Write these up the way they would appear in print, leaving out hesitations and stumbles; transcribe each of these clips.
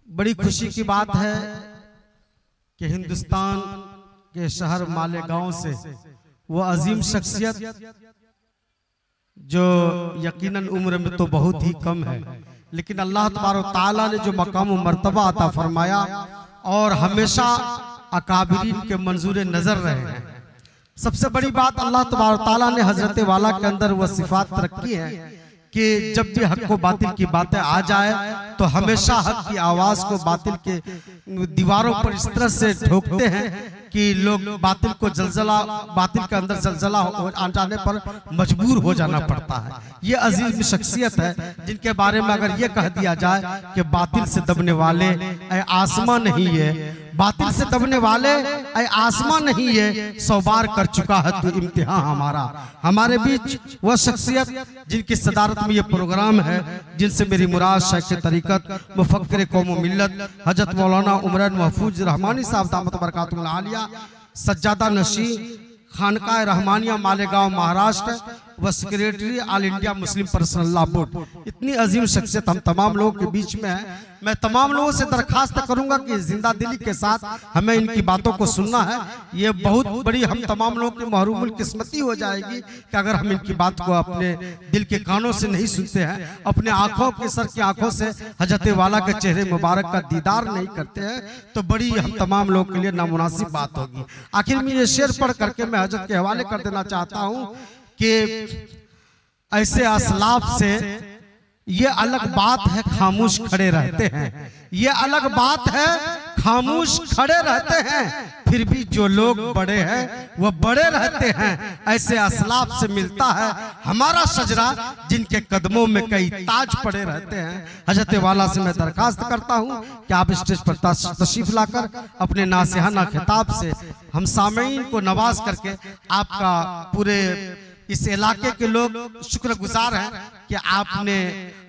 بڑی خوشی کی بات ہے کہ ہندوستان کے شہر مالیگاؤں سے وہ عظیم شخصیت جو یقیناً عمر میں تو بہت ہی کم ہے، لیکن اللہ تبارک و تعالیٰ نے جو مقام و مرتبہ عطا فرمایا اور ہمیشہ اکابرین کے منظور نظر رہے ہیں۔ سب سے بڑی بات اللہ تبارک و تعالیٰ نے حضرت والا کے اندر وہ صفات رکھی ہیں کہ جب بھی حق و باطل کی باتیں آ جائے تو ہمیشہ حق کی آواز کو باطل کے دیواروں پر اس طرح سے ٹھوکتے ہیں کہ لوگ باطل کے اندر زلزلہ آ جانے پر مجبور ہو جانا پڑتا ہے۔ یہ عظیم شخصیت ہے جن کے بارے میں اگر یہ کہہ دیا جائے کہ باطل سے دبنے والے اے آسمان نہیں ہے، باطل سے دبنے والے اے آسمان نہیں ہے، 100 بار کر چکا ہے تو امتحان ہمارا۔ ہمارے بیچ وہ شخصیت جن کی صدارت میں یہ پروگرام ہے، جن سے میری مراد شیخ طریقت مفکر قوم و ملت حضرت مولانا عمران محفوظ رحمانی صاحب دامت برکاتہ العالیہ، سجادہ نشین خانقاہ رحمانیہ مالیگاؤں مہاراشٹر و سیکریٹری آل انڈیا مسلم پرسنل لا بورڈ۔ اتنی عظیم شخصیت ہم تمام لوگوں کے بیچ میں ہے۔ میں تمام لوگوں سے درخواست کروں گا کہ زندہ دلی کے ساتھ ہمیں ان کی باتوں کو سننا ہے۔ یہ بہت بڑی ہم تمام لوگوں کی محروم القسمتی ہو جائے گی کہ اگر ہم ان کی بات کو اپنے دل کے کانوں سے نہیں سنتے ہیں، اپنے آنکھوں کے سر کی آنکھوں سے حضرت والا کے چہرے مبارک کا دیدار نہیں کرتے ہیں تو بڑی ہم تمام لوگوں کے لیے نامناسب بات ہوگی۔ آخر میں یہ شعر پڑھ کر کے میں حضرت کے حوالے کر دینا چاہتا ہوں کہ ایسے اسلاف سے یہ الگ بات ہے خاموش کھڑے رہتے ہیں، یہ الگ بات ہے خاموش کھڑے رہتے ہیں، پھر بھی جو لوگ بڑے ہیں وہ بڑے رہتے ہیں۔ ایسے اسلاف سے ملتا ہے ہمارا شجرہ جن کے قدموں میں کئی تاج پڑے رہتے ہیں۔ حضرت والا سے میں درخواست کرتا ہوں کہ آپ اسٹیج پر تشریف لا کر اپنے ناصحانہ خطاب سے ہم سامعین کو نواز کر کے آپ کا پورے اس علاقے کے لوگ شکر گزار ہیں کہ آپ نے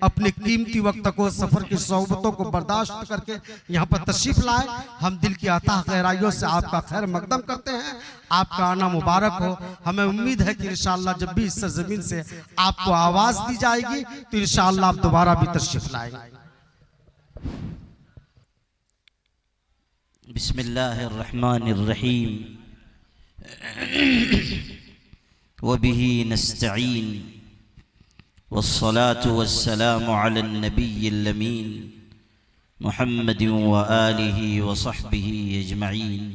اپنے قیمتی وقت کو سفر کی صحبتوں کو برداشت کر کے یہاں پر تشریف لائے۔ ہم دل کی عطا گہرائیوں سے آپ کا خیر مقدم کرتے ہیں۔ آپ کا آنا مبارک ہو۔ ہمیں امید ہے کہ انشاءاللہ جب بھی اس سرزمین سے آپ کو آواز دی جائے گی تو انشاءاللہ آپ دوبارہ بھی تشریف لائیں گے۔ بسم اللہ الرحمن الرحیم وبه نستعين والصلاة والسلام على النبي الأمين محمد وآله وصحبه أجمعين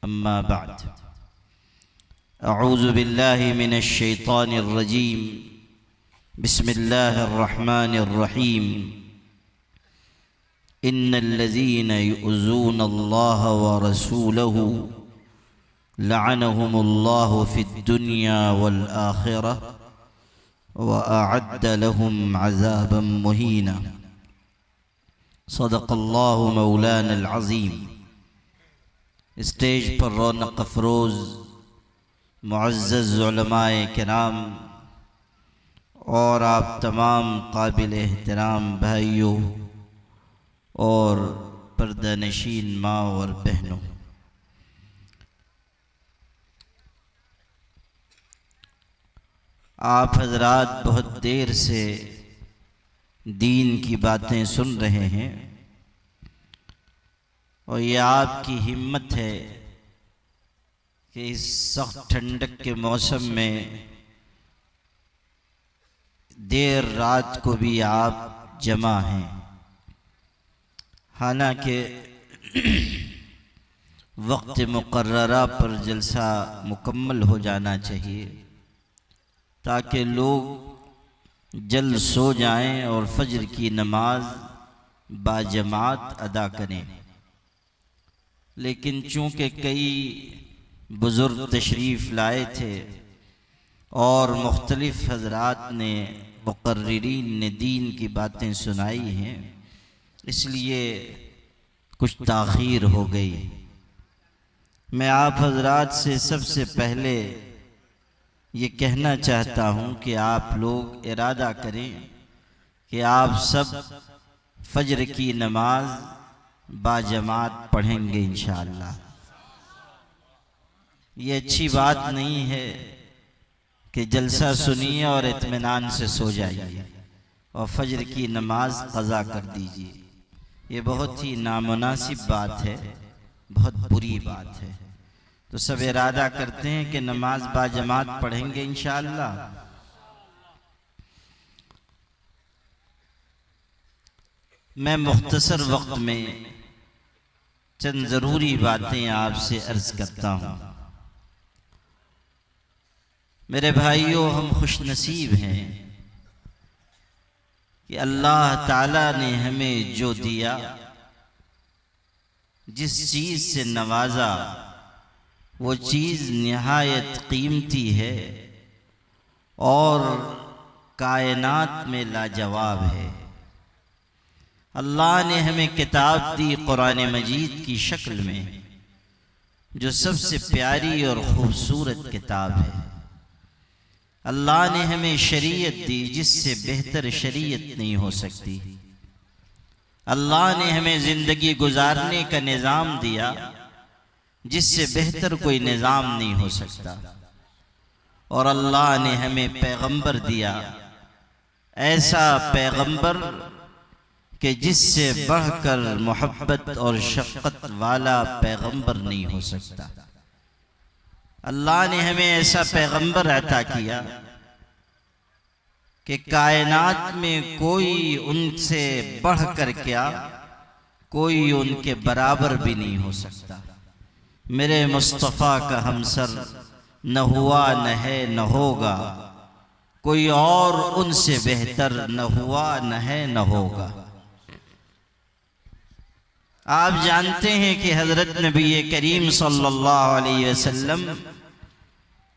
أما بعد أعوذ بالله من الشيطان الرجيم بسم الله الرحمن الرحيم إن الذين يؤذون الله ورسوله لعنهم الله في الدنيا والآخرة وأعد لهم عذابا مهينا صدق الله مولانا العظيم۔ اسٹیج پر رونق افروز معزز علماء کرام اور آپ تمام قابل احترام بھائیوں اور پردہ نشین ماں اور بہنوں، آپ حضرات بہت دیر سے دین کی باتیں سن رہے ہیں اور یہ آپ کی ہمت ہے کہ اس سخت ٹھنڈک کے موسم میں دیر رات کو بھی آپ جمع ہیں۔ حالانکہ وقت مقررہ پر جلسہ مکمل ہو جانا چاہیے تاکہ لوگ جلد سو جائیں اور فجر کی نماز باجماعت ادا کریں، لیکن چونکہ کئی بزرگ تشریف لائے تھے اور مختلف حضرات نے مقررین نے دین کی باتیں سنائی ہیں، اس لیے کچھ تاخیر ہو گئی۔ میں آپ حضرات سے سب سے پہلے یہ کہنا چاہتا ہوں کہ آپ لوگ ارادہ کریں کہ آپ سب فجر کی نماز باجماعت پڑھیں گے انشاءاللہ۔ یہ اچھی بات نہیں ہے کہ جلسہ سنیے اور اطمینان سے سو جائیے اور فجر کی نماز قضا کر دیجیے۔ یہ بہت ہی نامناسب بات ہے، بہت بری بات ہے۔ تو سب ارادہ کرتے ہیں کہ نماز با جماعت پڑھیں گے انشاءاللہ۔ میں مختصر وقت میں چند ضروری باتیں آپ سے عرض کرتا ہوں۔ میرے بھائیوں، ہم خوش نصیب ہیں کہ اللہ تعالیٰ نے ہمیں جو دیا، جس چیز سے نوازا، وہ چیز نہایت قیمتی ہے اور کائنات میں لاجواب ہے۔ اللہ نے ہمیں کتاب دی قرآن مجید کی شکل میں، جو سب سے پیاری اور خوبصورت کتاب ہے۔ اللہ نے ہمیں شریعت دی جس سے بہتر شریعت نہیں ہو سکتی۔ اللہ نے ہمیں زندگی گزارنے کا نظام دیا جس سے بہتر کوئی نظام نہیں ہو سکتا۔ اور اللہ نے ہمیں پیغمبر دیا، ایسا پیغمبر کہ جس سے بڑھ کر محبت اور شفقت والا پیغمبر نہیں ہو سکتا۔ اللہ نے ہمیں ایسا پیغمبر عطا کیا کہ کائنات میں کوئی ان سے بڑھ کر کیا، کوئی ان کے برابر بھی نہیں ہو سکتا۔ میرے مصطفیٰ کا ہمسر نہ ہوا، نہ ہے، نہ ہوگا، کوئی اور ان سے بہتر نہ ہوا، نہ ہے، نہ ہوگا۔ آپ جانتے ہیں کہ حضرت نبی کریم صلی اللہ علیہ وسلم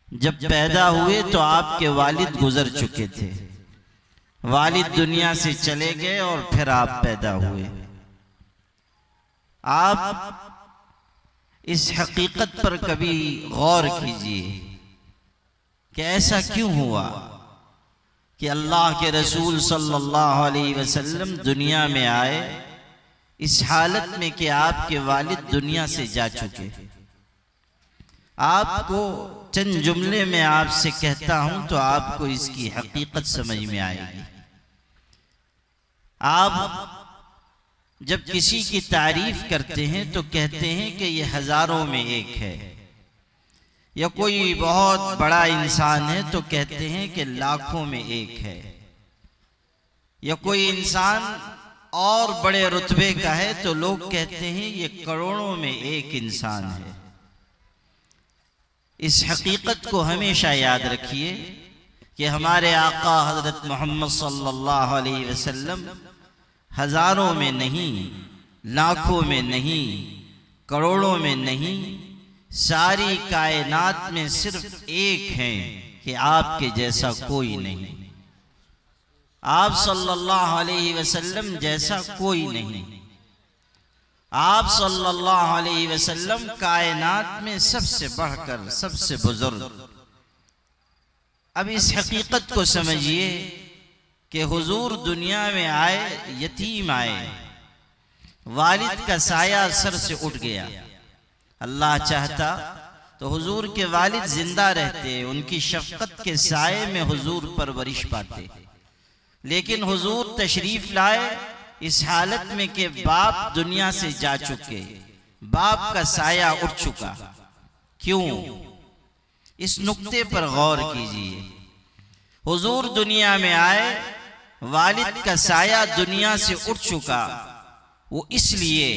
جب پیدا ہوئے تو آپ کے والد گزر چکے تھے۔ والد دنیا سے چلے گئے اور پھر آپ پیدا ہوئے۔ آپ اس حقیقت پر کبھی غور کیجئے کہ ایسا کیوں ہوا کہ اللہ کے رسول صلی اللہ علیہ وسلم دنیا میں آئے اس حالت میں کہ آپ کے والد دنیا سے جا چکے۔ آپ کو چند جملے میں آپ سے کہتا ہوں تو آپ کو اس کی حقیقت سمجھ میں آئے گی۔ آپ جب کسی کی تعریف کرتے ہیں تو کہتے ہیں کہ یہ ہزاروں میں ایک ہے، یا کوئی بہت بڑا انسان ہے تو کہتے ہیں کہ لاکھوں میں ایک ہے، یا کوئی انسان اور بڑے رتبے کا ہے تو لوگ کہتے ہیں یہ کروڑوں میں ایک انسان ہے۔ اس حقیقت کو ہمیشہ یاد رکھیے کہ ہمارے آقا حضرت محمد صلی اللہ علیہ وسلم ہزاروں میں نہیں، لاکھوں میں نہیں، کروڑوں میں نہیں، ساری کائنات میں صرف ایک ہیں کہ آپ کے جیسا کوئی نہیں۔ آپ صلی اللہ علیہ وسلم جیسا کوئی نہیں۔ آپ صلی اللہ علیہ وسلم کائنات میں سب سے بڑھ کر، سب سے بزرگ۔ اب اس حقیقت کو سمجھیے کہ حضور دنیا میں آئے، یتیم آئے، والد کا سایہ سر سے اٹھ گیا۔ اللہ چاہتا تو حضور کے والد زندہ رہتے، ان کی شفقت کے سائے میں حضور پرورش پاتے، لیکن حضور تشریف لائے اس حالت میں کہ باپ دنیا سے جا چکے، باپ کا سایہ اٹھ چکا۔ کیوں؟ اس نقطے پر غور کیجئے۔ حضور دنیا میں آئے، والد کا سایہ دنیا سے اٹھ چکا، وہ اس لیے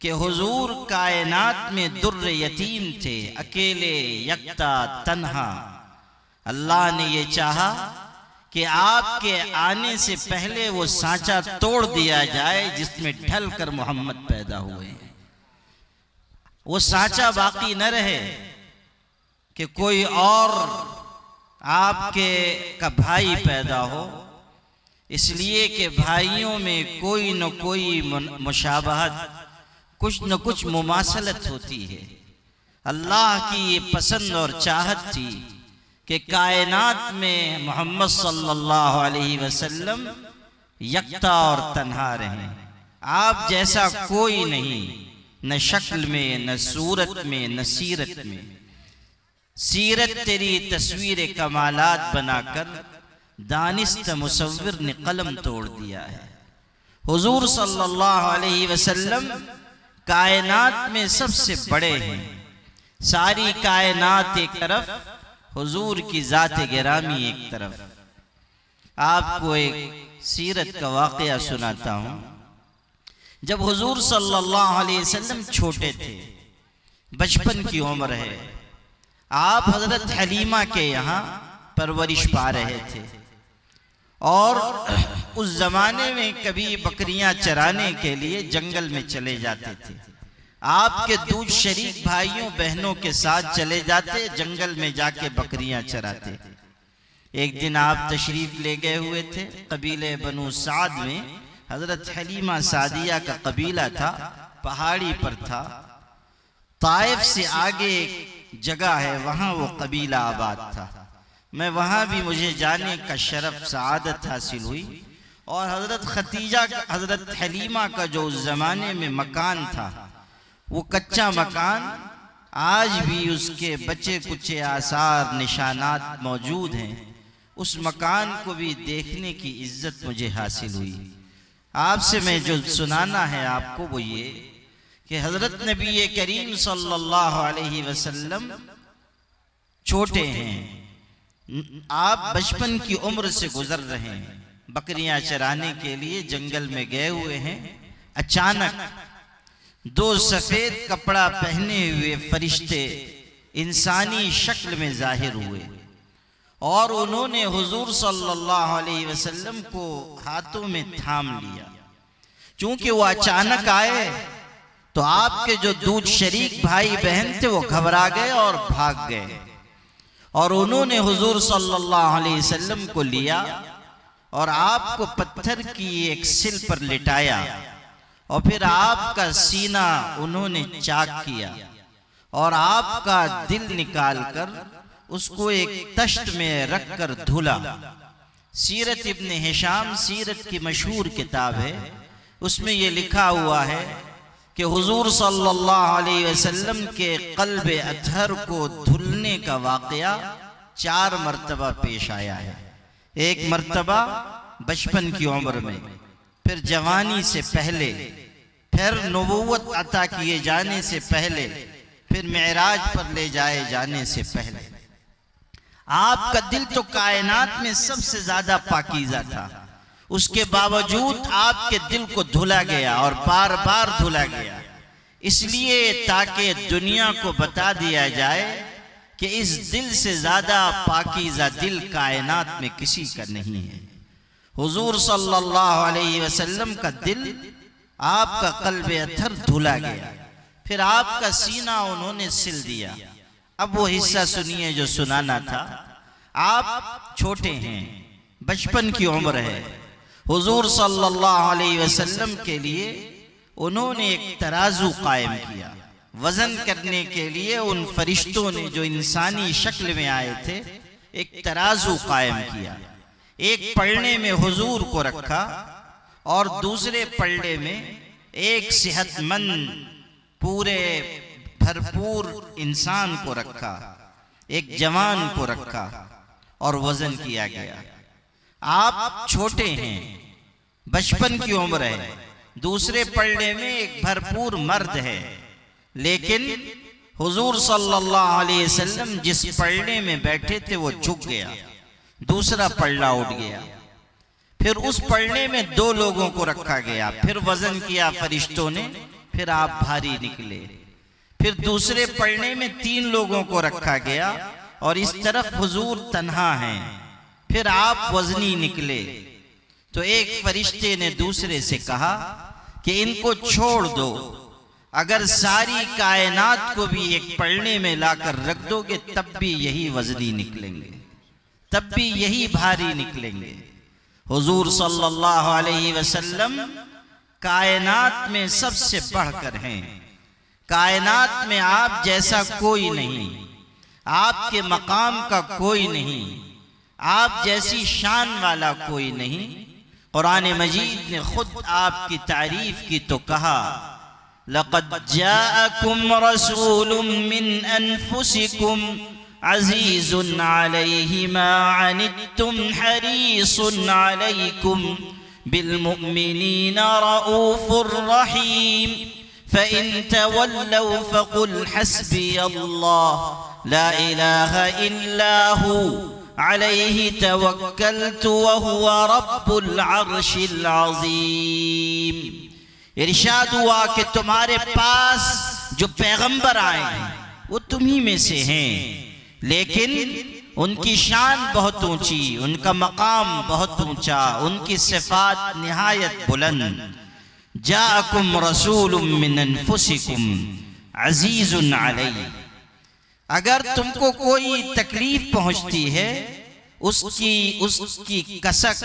کہ حضور کائنات میں در یتیم تھے، اکیلے، یکتا، تنہا۔ اللہ نے یہ چاہا کہ آپ کے آنے سے پہلے وہ سانچہ توڑ دیا جائے جس میں ڈھل کر محمد پیدا ہوئے ہیں۔ وہ سانچہ باقی نہ رہے کہ کوئی اور آپ کے کا بھائی پیدا ہو، اس لیے کہ بھائیوں میں کوئی نہ کوئی مشابہت، کچھ نہ کچھ مماثلت ہوتی ہے۔ اللہ کی یہ پسند اور چاہت تھی کہ کائنات میں محمد صلی اللہ علیہ وسلم یکتا اور تنہا رہیں۔ آپ جیسا کوئی نہیں، نہ شکل میں، نہ صورت میں، نہ سیرت میں۔ سیرت تیری تصویر کمالات بنا کر دانست مصور نے قلم توڑ دیا ہے۔ حضور صلی اللہ علیہ وسلم کائنات میں سب سے بڑے ہیں. ساری کائنات ایک طرف، حضور کی ذات گرامی ایک طرف. آپ کو ایک سیرت کا واقعہ سناتا ہوں. جب حضور صلی اللہ علیہ وسلم چھوٹے تھے، بچپن کی عمر ہے، آپ حضرت حلیمہ کے یہاں پرورش پا رہے تھے، اور اس زمانے میں کبھی بکریاں چرانے کے لیے جنگل میں چلے جاتے تھے. آپ کے دودھ شریک بھائیوں بہنوں کے ساتھ چلے جاتے، جنگل میں جا کے بکریاں چراتے. ایک دن آپ تشریف لے گئے ہوئے تھے. قبیلے بنو سعد میں حضرت حلیمہ سعدیہ کا قبیلہ تھا، پہاڑی پر تھا. طائف سے آگے ایک جگہ ہے، وہاں وہ قبیلہ آباد تھا. میں وہاں بھی مجھے جانے کا شرف سعادت حاصل ہوئی. اور حضرت خدیجہ، حضرت حلیمہ کا جو اس زمانے میں مکان تھا، وہ کچا مکان، آج بھی اس کے بچے کچے آثار نشانات موجود ہیں. اس مکان کو بھی دیکھنے کی عزت مجھے حاصل ہوئی. آپ سے میں جو سنانا ہے آپ کو وہ یہ کہ حضرت نبی کریم صلی اللہ علیہ وسلم چھوٹے ہیں، آپ بچپن کی عمر سے گزر رہے ہیں، بکریاں چرانے کے لیے جنگل میں گئے ہوئے ہیں. اچانک دو سفید کپڑا پہنے ہوئے فرشتے انسانی شکل میں ظاہر ہوئے، اور انہوں نے حضور صلی اللہ علیہ وسلم کو ہاتھوں میں تھام لیا. چونکہ وہ اچانک آئے تو آپ کے جو دودھ شریک بھائی بہن تھے وہ گھبرا گئے اور بھاگ گئے، اور انہوں نے حضور صلی اللہ علیہ وسلم کو لیا اور آپ کو پتھر کی ایک سل پر لٹایا، اور پھر آپ کا سینہ انہوں نے چاک کیا اور آپ کا دل نکال کر اس کو ایک تشت میں رکھ کر دھلا. سیرت ابن ہشام سیرت کی مشہور کتاب ہے، اس میں یہ لکھا ہوا ہے کہ حضور صلی اللہ علیہ وسلم کے قلب اطہر کو دھلنے کا واقعہ 4 مرتبہ پیش آیا ہے. ایک مرتبہ بچپن کی عمر میں، پھر جوانی سے پہلے، پھر نبوت عطا کیے جانے سے پہلے، پھر معراج پر لے جائے جانے سے پہلے. آپ کا دل تو کائنات میں سب سے زیادہ پاکیزہ تھا، اس کے باوجود آپ کے دل کو دھلا گیا اور بار بار دھلا گیا، اس لیے تاکہ دنیا کو بتا دیا جائے کہ اس دل سے زیادہ پاکیزہ دل کائنات میں کسی کا نہیں ہے. حضور صلی اللہ علیہ وسلم کا دل، آپ کا قلب اطہر دھلا گیا، پھر آپ کا سینہ انہوں نے سل دیا. اب وہ حصہ سنیے جو سنانا تھا. آپ چھوٹے ہیں، بچپن کی عمر ہے. حضور صلی اللہ علیہ وسلم کے لیے انہوں نے ایک ترازو قائم کیا. وزن کرنے کے لیے ان فرشتوں نے جو انسانی شکل میں آئے تھے ایک ترازو قائم کیا. ایک پلڑے میں حضور کو رکھا اور دوسرے پلڑے میں ایک صحت مند پورے بھرپور انسان کو رکھا، ایک جوان کو رکھا اور وزن کیا گیا. آپ چھوٹے ہیں، بچپن کی عمر ہے، دوسرے پلڑے میں ایک بھرپور مرد ہے، لیکن حضور صلی اللہ علیہ وسلم جس پلڑے میں بیٹھے تھے وہ جھک گیا، دوسرا پلڑا اٹھ گیا. پھر اس پلڑے میں 2 لوگوں کو رکھا گیا، پھر وزن کیا فرشتوں نے، پھر آپ بھاری نکلے. پھر دوسرے پلڑے میں 3 لوگوں کو رکھا گیا اور اس طرف حضور تنہا ہیں، پھر آپ وزنی نکلے. تو ایک فرشتے نے دوسرے سے کہا کہ ان کو چھوڑ دو، اگر ساری کائنات کو بھی ایک پلڑے میں لا کر رکھ دو گے تب بھی یہی وزنی نکلیں گے، تب بھی یہی بھاری نکلیں گے. حضور صلی اللہ علیہ وسلم کائنات میں سب سے بڑھ کر ہیں. کائنات میں آپ جیسا کوئی نہیں، آپ کے مقام کا کوئی نہیں، آپ جیسی شان والا کوئی نہیں. قرآن مجید نے خود آپ کی تعریف کی تو کہا لَقَدْ جَاءَكُمْ رَسُولٌ مِّنْ أَنفُسِكُمْ عَزِيزٌ عَلَيْهِ مَا عَنِتُّمْ حَرِيصٌ عَلَيْكُمْ بالمؤمنين رؤوف رحيم فإن تولوا فقل حسبي الله لا إله إلا هو عليه توكلت وهو رب العرش العظيم۔ ارشاد ہوا کہ تمہارے پاس جو پیغمبر آئے ہیں وہ تمہیں میں سے ہیں، لیکن ان کی شان بہت اونچی، ان کا مقام بہت اونچا، ان کی صفات نہایت بلند۔ جاءکم رسول من انفسکم عزیز علی، اگر تم کو کوئی تکلیف پہنچتی ہے اس کی کسک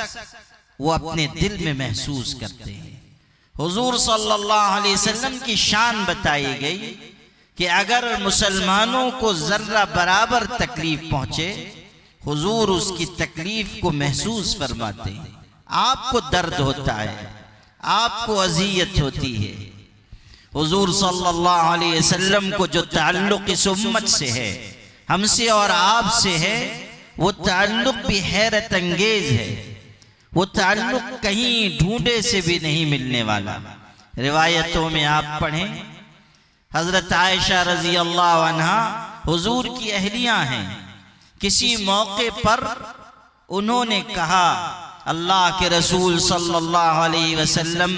وہ اپنے دل میں محسوس کرتے ہیں۔ حضور صلی اللہ علیہ وسلم کی شان بتائی گئی کہ اگر مسلمانوں کو ذرہ برابر تکلیف پہنچے حضور اس کی تکلیف کو محسوس فرماتے ہیں۔ آپ کو درد ہوتا ہے، آپ کو اذیت ہوتی ہے، حضور صلی اللہ علیہ وسلم کو جو تعلق اس امت سے ہے، ہم سے اور آپ سے ہے، وہ تعلق بھی حیرت انگیز ہے، وہ تعلق کہیں ڈھونڈے سے بھی نہیں ملنے والا۔ روایتوں میں آپ پڑھیں، حضرت عائشہ رضی اللہ عنہا حضور کی اہلیہ ہیں، کسی موقع پر انہوں نے کہا اللہ کے رسول صلی اللہ علیہ وسلم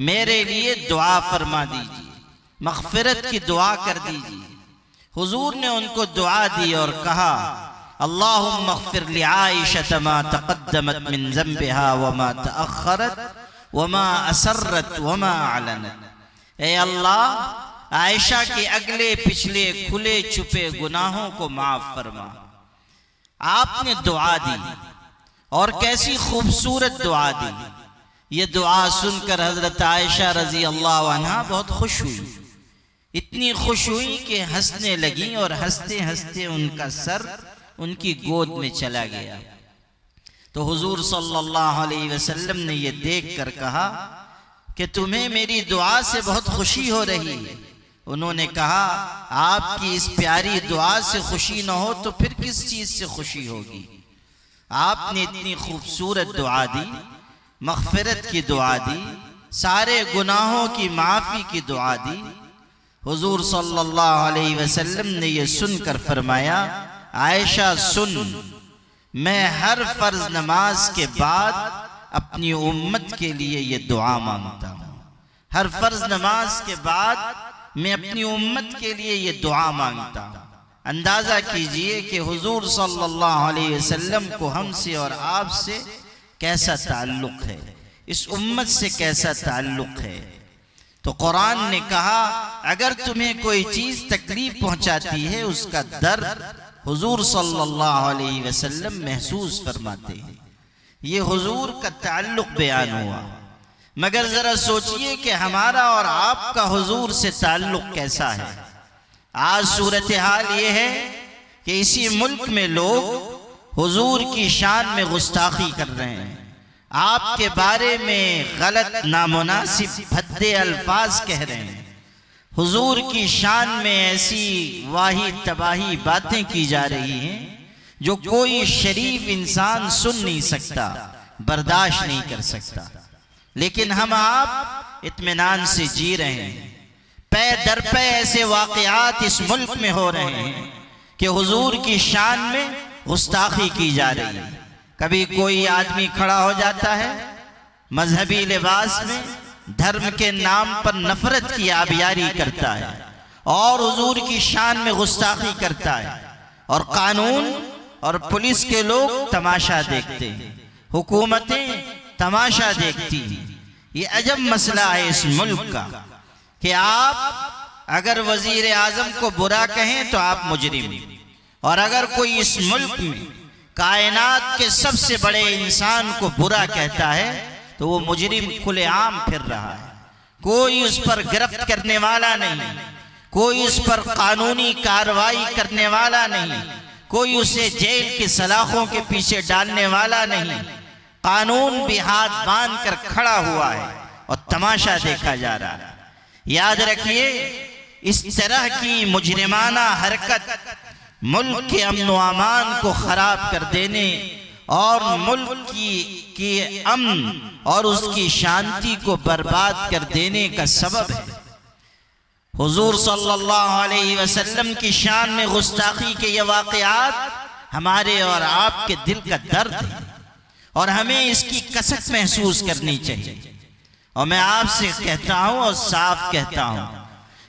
میرے لیے دعا فرما دیجیے، مغفرت کی دعا کر دیجیے۔ حضور نے ان کو دعا دی اور کہا اللہم اغفر لعائشة ما تقدمت من ذنبها وما تأخرت وما اسرت وما اعلنت۔ اے اللہ عائشہ کے اگلے پچھلے کھلے چھپے گناہوں کو معاف فرما۔ آپ نے دعا دی اور کیسی خوبصورت دعا دی۔ یہ دعا سن کر حضرت عائشہ رضی اللہ عنہا بہت خوش ہوئی، اتنی خوش ہوئی کہ ہنسنے لگیں اور ہنستے ہنستے ان کا سر ان کی گود میں چلا گیا۔ تو حضور صلی اللہ علیہ وسلم نے یہ دیکھ کر کہا کہ تمہیں میری دعا سے بہت خوشی ہو رہی ہے۔ انہوں نے کہا آپ کی اس پیاری دعا سے خوشی نہ ہو تو پھر کس چیز سے خوشی ہوگی؟ آپ نے اتنی خوبصورت دعا دی، مغفرت کی دعا دی، سارے گناہوں کی معافی کی دعا دی۔ حضور صلی اللہ علیہ وسلم نے یہ سن کر فرمایا عائشہ سن، میں ہر فرض نماز کے بعد اپنی امت کے لیے یہ دعا مانگتا ہوں۔ ہر فرض نماز کے بعد میں اپنی امت کے لیے یہ دعا مانگتا ہوں۔ اندازہ کیجئے کہ حضور صلی اللہ علیہ وسلم کو ہم سے اور آپ سے کیسا تعلق ہے، اس امت سے کیسا تعلق ہے۔ تو قرآن نے کہا اگر تمہیں کوئی چیز تکلیف پہنچاتی ہے اس کا درد حضور صلی اللہ علیہ وسلم محسوس فرماتے ہیں۔ یہ حضور کا تعلق بیان ہوا، مگر ذرا سوچئے کہ ہمارا اور آپ کا حضور سے تعلق کیسا ہے۔ آج صورتحال یہ ہے کہ اسی ملک میں لوگ حضور کی شان میں گستاخی کر رہے ہیں، آپ کے بارے میں غلط نامناسب بھدے الفاظ کہہ رہے ہیں، حضور کی شان میں ایسی واہی تباہی باتیں کی جا رہی ہیں جو کوئی شریف انسان سن نہیں سکتا، برداشت نہیں کر سکتا۔ لیکن ہم آپ اطمینان سے جی رہے ہیں۔ پے در پے ایسے واقعات اس ملک میں ہو رہے ہیں کہ حضور کی شان میں گستاخی کی جا رہی ہے۔ کبھی کوئی آدمی کھڑا ہو جاتا ہے مذہبی لباس میں، دھرم کے نام پر نفرت کی آبیاری کرتا ہے اور حضور کی شان میں گستاخی کرتا ہے، اور قانون اور پولیس کے لوگ تماشا دیکھتے ہیں، حکومتیں تماشا دیکھتی ہیں۔ یہ عجب مسئلہ ہے اس ملک کا کہ آپ اگر وزیر اعظم کو برا کہیں تو آپ مجرم، اور اگر کوئی اس ملک میں کائنات کے سب سے بڑے انسان کو برا کہتا ہے تو وہ مجرم کھلے عام پھر رہا ہے۔ کوئی اس پر گرفت کرنے والا نہیں، کوئی اس پر قانونی کارروائی کرنے والا نہیں، کوئی اسے جیل کی سلاخوں کے پیچھے ڈالنے والا نہیں۔ قانون بھی ہاتھ باندھ کر کھڑا ہوا ہے اور تماشا دیکھا جا رہا ہے۔ یاد رکھیے اس طرح کی مجرمانہ حرکت ملک کے امن و امان کو خراب کر دینے اور ملک کی امن اور اس کی شانتی کو برباد کر دینے کا سبب ہے۔ حضور صلی اللہ علیہ وسلم کی شان میں گستاخی کے یہ واقعات ہمارے اور آپ کے دل کا درد ہے، اور ہمیں اس کی کسک محسوس کرنی چاہیے۔ اور میں آپ سے کہتا ہوں اور صاف کہتا ہوں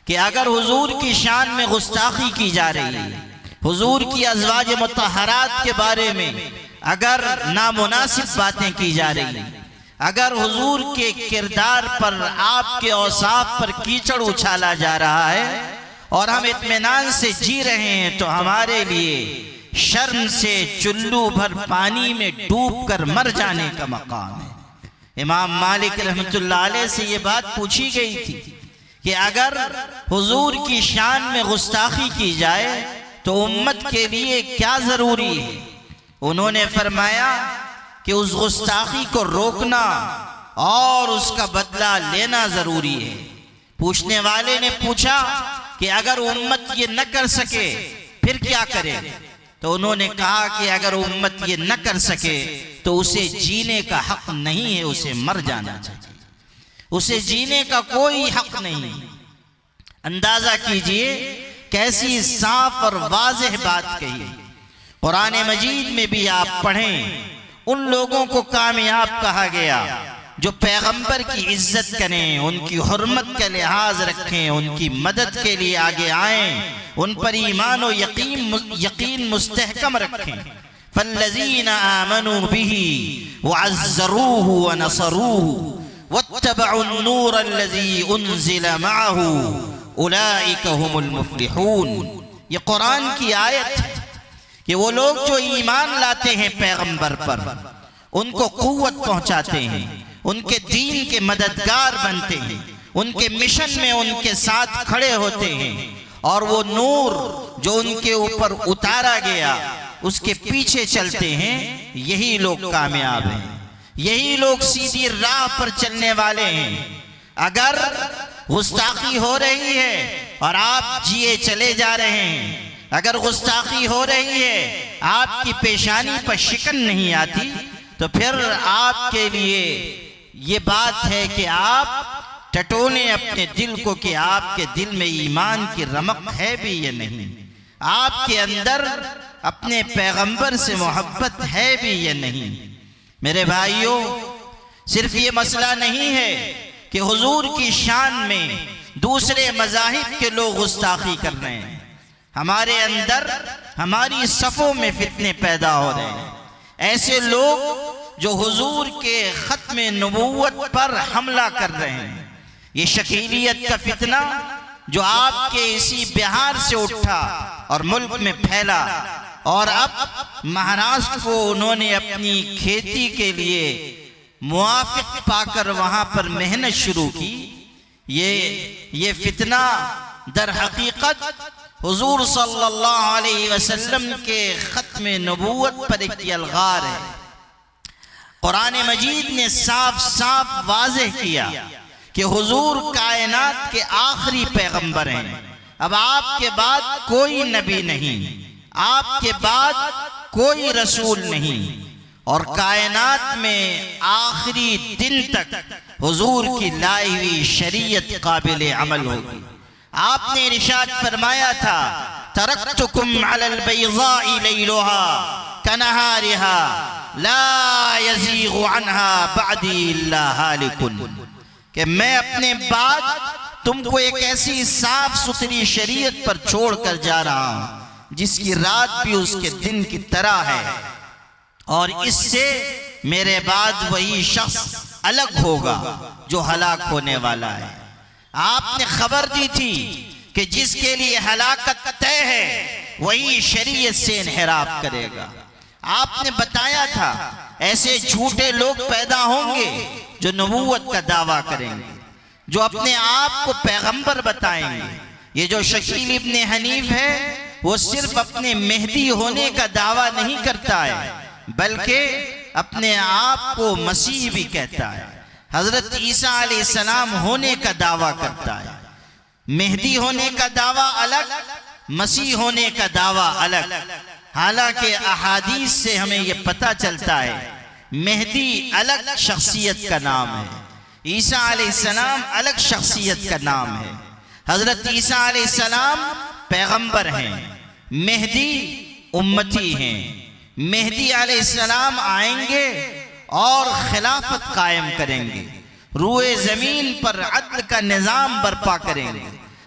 کہ اگر حضور کی شان میں گستاخی کی جا رہی ہے، حضور کی ازواج مطہرات کے بارے میں اگر نامناسب باتیں کی جا رہی ہیں، اگر حضور کے کردار پر، آپ کے اوصاف پر کیچڑ اچھالا جا رہا ہے اور ہم اطمینان سے جی رہے ہیں، تو ہمارے لیے شرم سے چلو بھر پانی میں ڈوب کر مر جانے کا مقام ہے۔ امام مالک رحمۃ اللہ علیہ سے یہ بات پوچھی گئی تھی کہ اگر حضور کی شان میں گستاخی کی جائے تو امت کے لیے کیا ضروری ہے؟ انہوں نے فرمایا کہ اس گستاخی کو روکنا اور اس کا بدلہ لینا ضروری ہے۔ پوچھنے والے نے پوچھا کہ اگر امت یہ نہ کر سکے پھر کیا کرے؟ تو انہوں نے کہا کہ اگر امت یہ نہ کر سکے تو اسے جینے کا حق نہیں ہے، اسے مر جانا چاہیے، اسے جینے کا کوئی حق نہیں۔ اندازہ کیجئے کیسی صاف اور واضح بات کہی۔ قرآن مجید میں بھی آپ پڑھیں، ان لوگوں کو کامیاب کہا گیا جو پیغمبر کی عزت کریں، ان کی حرمت کا لحاظ رکھیں، ان کی مدد کے لیے آگے آئیں، ان پر ایمان و یقین مستحکم رکھیں۔ فالذین آمنوا به وعزروه ونصروه واتبعوا النور الذي انزل معه اولئک هم المفلحون۔ یہ قرآن کی آیت ہے کہ وہ لوگ جو ایمان لاتے ہیں پیغمبر پر، ان کو قوت پہنچاتے ہیں، ان کے دین کے مددگار بنتے ہیں، ان کے مشن میں ان کے ساتھ کھڑے ہوتے ہیں، اور وہ نور جو ان کے اوپر اتارا گیا اس کے پیچھے چلتے ہیں، یہی لوگ کامیاب ہیں، یہی لوگ سیدھی راہ پر چلنے والے ہیں۔ اگر گستاخی ہو رہی ہے اور آپ جیے چلے جا رہے ہیں، اگر گستاخی ہو رہی ہے، آپ کی پیشانی پر شکن نہیں آتی، تو پھر آپ کے لیے یہ بات ہے کہ آپ ٹٹولیں اپنے دل کو کہ آپ کے دل میں ایمان کی رمق ہے بھی یا نہیں، آپ کے اندر اپنے پیغمبر سے محبت ہے بھی یا نہیں۔ میرے بھائیوں، صرف یہ مسئلہ نہیں ہے کہ حضور کی شان میں دوسرے مذاہب کے لوگ گستاخی کر رہے ہیں، ہمارے اندر، ہماری صفوں میں فتنے پیدا ہو رہے ہیں، ایسے لوگ جو حضور کے ختم نبوت پر حملہ کر رہے ہیں۔ یہ شکیلیت کا فتنہ جو آپ کے اسی بہار سے اٹھا اور ملک میں پھیلا، اور اب مہاراشٹر کو انہوں نے اپنی کھیتی کے لیے موافق پا کر وہاں پر محنت شروع کی، یہ فتنہ در حقیقت حضور صلی اللہ علیہ وسلم کے ختم نبوت پر ایک الغار ہے۔ قرآن مجید نے صاف صاف واضح کیا کہ حضور کائنات کے آخری پیغمبر ہیں، اب آپ کے بعد کوئی نبی نہیں، آپ کے بعد کوئی رسول نہیں، اور کائنات میں آخری دن تک حضور کی لائی ہوئی شریعت قابل عمل ہوگی۔ آپ نے ارشاد فرمایا تھا، ترکتکم علی البیضاء لیلها کنہارها لا یزیغ عنها بعدی الا ہالک، کہ میں اپنے بعد تم کو ایک ایسی صاف ستھری شریعت پر چھوڑ کر جا رہا ہوں جس کی رات بھی اس کے دن کی طرح ہے، اور اس سے میرے بعد وہی شخص الگ ہوگا جو ہلاک ہونے والا ہے۔ آپ نے خبر دی تھی کہ جس کے لیے ہلاکت طے ہے وہی شریعت سے انحراف کرے گا۔ آپ نے بتایا تھا ایسے جھوٹے لوگ پیدا ہوں گے جو نبوت کا دعویٰ کریں گے، جو اپنے آپ کو پیغمبر بتائیں گے۔ یہ جو شکیل ابن حنیف ہے وہ صرف اپنے مہدی ہونے کا دعویٰ نہیں کرتا ہے بلکہ اپنے آپ کو مسیح بھی کہتا ہے، حضرت عیسیٰ علیہ السلام ہونے کا دعویٰ کرتا ہے۔ مہدی ہونے کا دعویٰ الگ، مسیح ہونے کا دعویٰ الگ۔ حالانکہ احادیث سے ہمیں یہ پتہ چلتا ہے مہدی الگ شخصیت کا نام ہے، عیسیٰ علیہ السلام الگ شخصیت کا نام ہے۔ حضرت عیسیٰ علیہ السلام پیغمبر ہیں، مہدی امتی ہیں۔ مہدی علیہ السلام آئیں گے اور خلافت قائم کریں گے، روئے زمین پر عدل کا نظام برپا کریں گے۔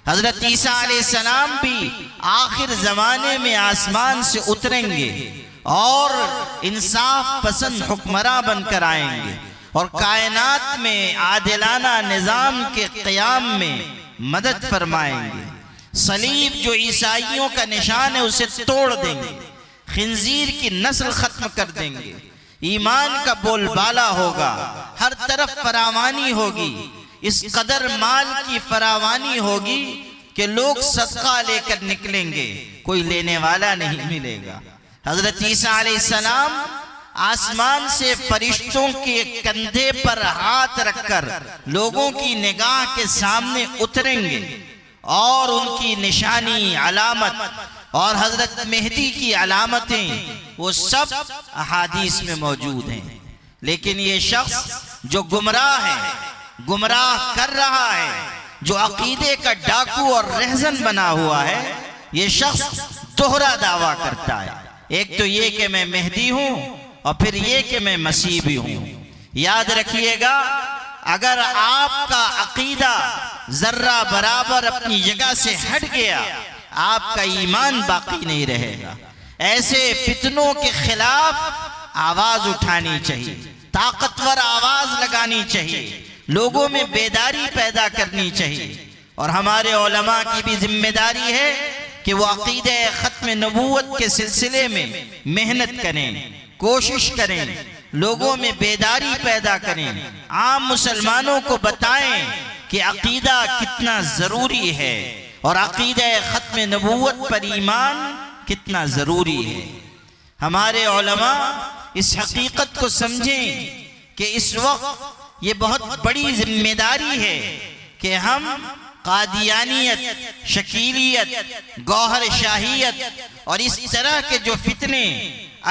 حضرت عیسیٰ علیہ السلام بھی آخر زمانے میں آسمان سے اتریں گے اور انصاف پسند حکمراں بن کر آئیں گے اور کائنات میں عادلانہ نظام کے قیام میں مدد فرمائیں گے۔ صلیب جو عیسائیوں کا نشان ہے اسے توڑ دیں گے، خنزیر کی نسل ختم کر دیں گے، ایمان کا بول بالا ہوگا، ہر طرف فراوانی ہوگی، اس قدر مال کی فراوانی ہوگی کہ لوگ صدقہ لے کر نکلیں گے، کوئی لینے والا نہیں ملے گا۔ حضرت عیسیٰ علیہ السلام آسمان سے فرشتوں کے کندھے پر ہاتھ رکھ کر لوگوں کی نگاہ کے سامنے اتریں گے اور ان کی نشانی، علامت اور حضرت مہدی کی علامتیں وہ سب احادیث میں موجود ہیں۔ لیکن یہ شخص جو گمراہ ہے، گمراہ کر رہا ہے، جو عقیدے کا ڈاکو اور رہزن بنا ہوا ہے، یہ شخص دوہرا دعویٰ کرتا ہے۔ ایک تو یہ کہ میں مہدی ہوں اور پھر یہ کہ میں مسیح بھی ہوں۔ یاد رکھیے گا، اگر آپ کا عقیدہ ذرہ برابر اپنی جگہ سے ہٹ گیا، آپ کا ایمان باقی نہیں رہے گا۔ ایسے فتنوں کے خلاف آواز اٹھانی چاہیے، طاقتور آواز لگانی چاہیے، لوگوں میں بیداری پیدا کرنی چاہیے۔ اور ہمارے علماء کی بھی ذمہ داری ہے کہ وہ عقیدہ ختم نبوت کے سلسلے میں محنت کریں، کوشش کریں، لوگوں میں بیداری پیدا کریں، عام مسلمانوں کو بتائیں کہ عقیدہ کتنا ضروری ہے اور عقیدہ ختم نبوت پر ایمان کتنا ضروری ہے۔ ہمارے علماء اس حقیقت کو سمجھیں کہ اس وقت یہ بہت بڑی ذمہ داری ہے کہ ہم قادیانیت، شکیلیت، گوہر شاہیت اور اس طرح کے جو فتنے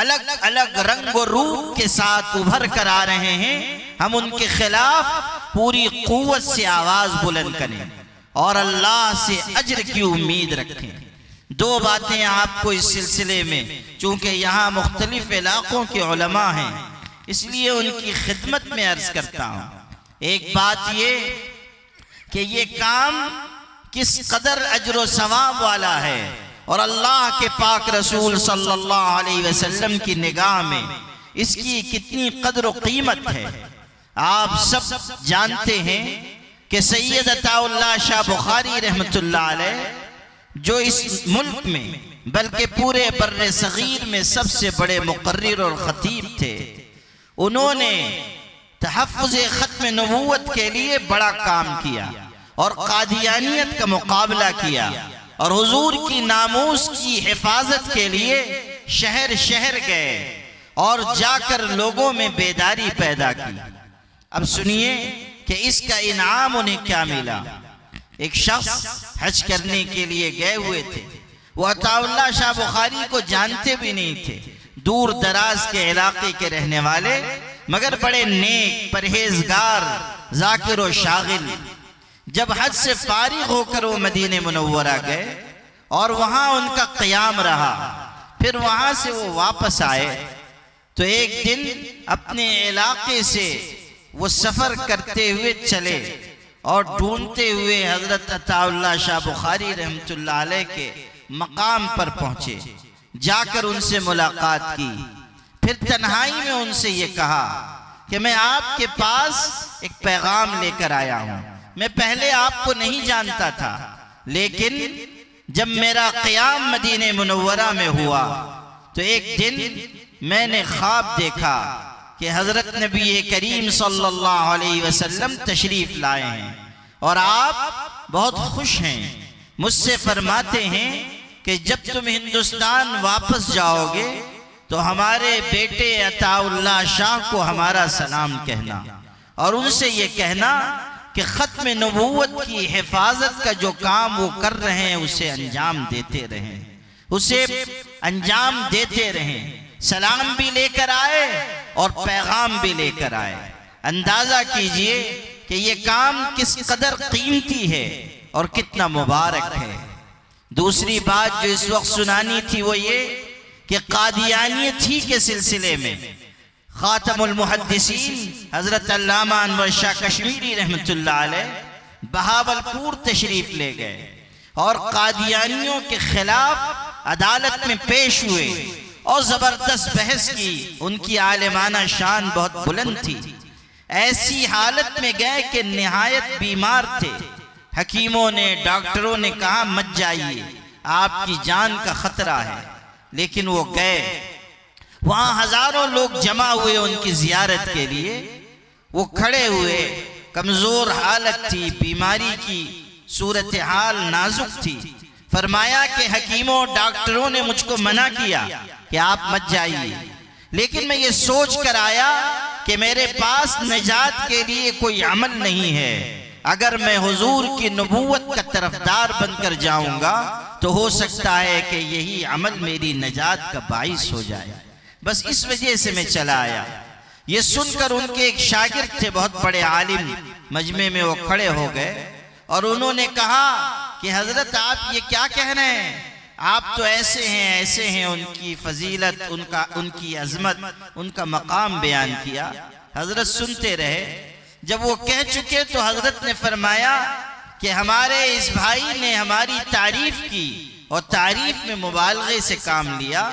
الگ الگ رنگ و روپ کے ساتھ ابھر کر آ رہے ہیں، ہم ان کے خلاف پوری قوت سے آواز بلند کریں اور اللہ سے اجر کی امید رکھیں۔ دو باتیں آپ کو اس سلسلے میں، چونکہ یہاں مختلف علاقوں کے علماء ہیں اس لیے ان کی خدمت میں عرض کرتا ہوں۔ ایک بات یہ کہ یہ کام کس قدر اجر و ثواب والا ہے اور اللہ کے پاک رسول صلی اللہ علیہ وسلم کی نگاہ میں اس کی کتنی قدر و قیمت ہے۔ آپ سب جانتے ہیں کہ سید عطا اللہ شاہ بخاری رحمت اللہ علیہ جو اس ملک میں بلکہ پورے بر صغیر میں سب سے بڑے مقرر اور خطیب تھے، انہوں نے تحفظ ختم نبوت کے لیے بڑا کام کیا اور قادیانیت کا مقابلہ کیا اور حضور کی ناموس کی حفاظت کے لیے شہر شہر گئے اور جا کر لوگوں میں بیداری پیدا کی۔ اب سنیے کہ اس کا انعام انہیں کیا ملا۔ ایک شخص حج کرنے کے لیے گئے ہوئے تھے، وہ عطا اللہ شاہ بخاری کو جانتے بھی نہیں تھے، دور دراز کے علاقے کے رہنے والے مگر بڑے نیک، پرہیزگار، ذاکر و شاغل۔ جب حج سے فارغ ہو کر وہ مدینہ منورہ گئے اور وہاں ان کا قیام رہا، پھر وہاں سے وہ واپس آئے تو ایک دن اپنے علاقے سے وہ سفر کرتے ہوئے چلے اور ڈھونڈتے ہوئے حضرت عطا اللہ شاہ بخاری رحمت اللہ علیہ کے مقام پر پہنچے، جا کر ان سے ملاقات کی، پھر تنہائی میں ان سے یہ کہا کہ میں آپ کے پاس ایک پیغام لے کر آیا ہوں۔ میں پہلے آپ کو نہیں جانتا تھا، لیکن جب میرا قیام مدینہ منورہ میں ہوا تو ایک دن میں نے خواب دیکھا کہ حضرت نبی کریم صلی اللہ علیہ وسلم تشریف لائے ہیں اور آپ بہت خوش ہیں، مجھ سے فرماتے ہیں کہ جب تم ہندوستان واپس جاؤ گے تو ہمارے بیٹے عطا اللہ شاہ کو ہمارا سلام کہنا اور ان سے یہ کہنا کہ ختم نبوت کی حفاظت کا جو کام وہ کر رہے ہیں اسے انجام دیتے رہیں۔ اسے انجام دیتے رہیں، سلام بھی لے کر آئے اور پیغام بھی لے کر آئے۔ اندازہ کیجئے کہ یہ کام کس قدر قیمتی ہے اور کتنا مبارک ہے۔ دوسری بات جو اس وقت سنانی تھی وہ یہ کہ قادیانیت ہی کے سلسلے میں خاتم المحدثین حضرت علامہ انور شاہ کشمیری رحمۃ اللہ علیہ بہاولپور تشریف لے گئے اور قادیانیوں کے خلاف عدالت میں پیش ہوئے اور زبردست بحث کی۔ ان کی عالمانہ شان بہت بلند تھی۔ ایسی حالت میں گئے کہ نہایت بیمار تھے۔ حکیموں نے، ڈاکٹروں نے کہا مت جائیے، آپ کی جان کا خطرہ ہے، لیکن وہ گئے۔ وہاں ہزاروں لوگ جمع ہوئے ان کی زیارت کے لیے۔ وہ کھڑے ہوئے، کمزور حالت تھی، بیماری کی صورتحال نازک تھی۔ فرمایا کہ حکیموں ڈاکٹروں نے مجھ کو منع کیا کہ آپ مت جائیے، لیکن میں یہ سوچ کر آیا کہ میرے پاس نجات کے لیے کوئی عمل نہیں ہے۔ اگر میں حضور کی نبوت کا طرفدار بن کر جاؤں گا تو ہو سکتا ہے کہ یہی عمل میری نجات کا باعث ہو جائے، بس اس وجہ سے میں چلا آیا۔ یہ سن کر ان کے ایک شاگرد تھے، بہت بڑے عالم، مجمع میں وہ کھڑے ہو گئے اور انہوں نے کہا کہ حضرت آپ یہ کیا کہہ رہے ہیں؟ آپ تو ایسے ہیں۔ ان کی فضیلت، ان کی عظمت، ان کا مقام بیان کیا۔ حضرت سنتے رہے۔ جب وہ کہہ چکے تو حضرت نے فرمایا کہ ہمارے اس بھائی نے ہماری تعریف کی اور تعریف میں مبالغے سے کام لیا،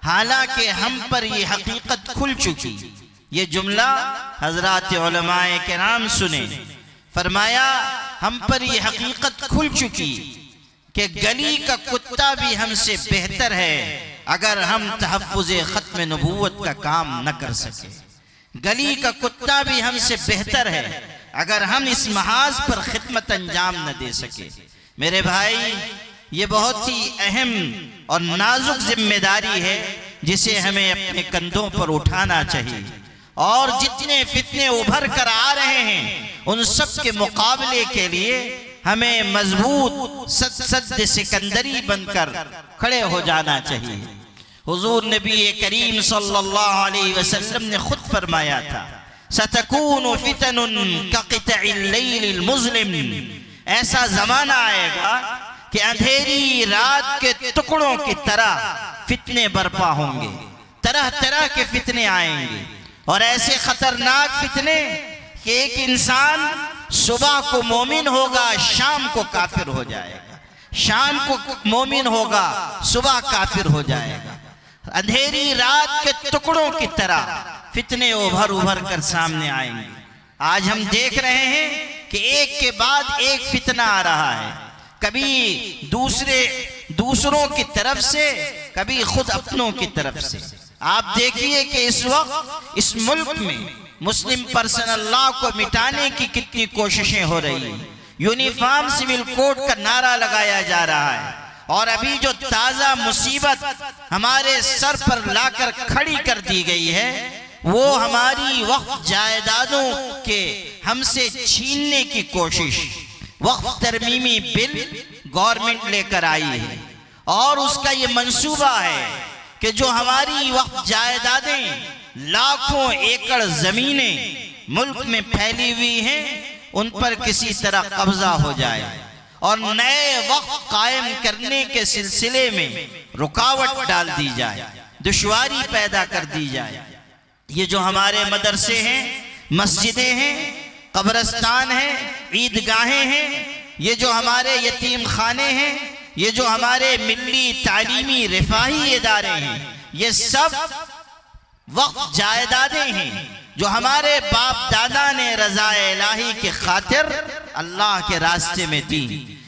حالانکہ ہم پر یہ حقیقت کھل چکی۔ یہ جملہ حضرات علماء کرام سنیں۔ فرمایا ہم پر یہ حقیقت کھل چکی کہ گلی کا کتا بھی ہم سے بہتر ہے اگر ہم تحفظ ختم نبوت کا کام نہ کر سکے۔ گلی کا کتا بھی ہم سے بہتر ہے اگر ہم اس محاذ پر خدمت انجام نہ دے سکے۔ میرے بھائی، یہ بہت ہی اہم اور نازک ذمہ داری ہے جسے ہمیں اپنے کندھوں پر اٹھانا چاہیے، اور جتنے فتنے ابھر کر آ رہے ہیں ان سب کے مقابلے کے لیے ہمیں مضبوط سد سکندری بن کر کھڑے ہو جانا چاہیے۔ حضور نبی کریم صلی اللہ علیہ وسلم نے خود فرمایا تھا سَتَكُونُ فِتَنٌ كَقِطَعِ اللَّيْلِ الْمُظْلِمِ، ایسا زمانہ آئے گا کہ اندھیری رات کے ٹکڑوں کی طرح فتنے برپا ہوں گے، طرح طرح کے فتنے آئیں گے، اور ایسے خطرناک فتنے کہ ایک انسان صبح کو مومن ہوگا، شام کو کافر ہو جائے گا، شام کو مومن ہوگا، صبح کافر ہو جائے گا۔ اندھیری رات کے ٹکڑوں کی طرح فتنے ابھر کر سامنے آئیں گے۔ آج ہم دیکھ رہے ہیں کہ ایک کے بعد ایک فتنہ آ رہا ہے، کبھی دوسروں کی طرف سے، کبھی خود اپنوں کی طرف سے۔ آپ دیکھیے کہ اس وقت اس ملک میں مسلم پرسنل لا کو مٹانے کی کتنی کوششیں ہو رہی ہیں۔ یونیفارم سول کوڈ کا نعرہ لگایا جا رہا ہے، اور ابھی جو تازہ مصیبت ہمارے سر پر لا کر کھڑی کر دی گئی ہے وہ ہماری وقف جائیدادوں کے ہم سے چھیننے کی کوشش۔ وقف ترمیمی بل گورنمنٹ لے کر آئی ہے، اور اس کا یہ منصوبہ ہے کہ جو ہماری وقف جائیدادیں، لاکھوں ایکڑ زمینیں ملک میں پھیلی ہوئی ہیں، ان پر کسی طرح قبضہ ہو جائے اور نئے وقف قائم کرنے کے سلسلے میں رکاوٹ ڈال دی جائے، دشواری پیدا کر دی جائے۔ یہ جو ہمارے مدرسے ہیں، مسجدیں ہیں، قبرستان ہیں، عیدگاہیں ہیں، یہ جو ہمارے یتیم خانے ہیں، یہ جو ہمارے ملی تعلیمی رفاہی ادارے ہیں، یہ سب وقف جائیدادیں ہیں جو ہمارے باپ دادا نے رضا الہی کی خاطر اللہ کے راستے میں دی۔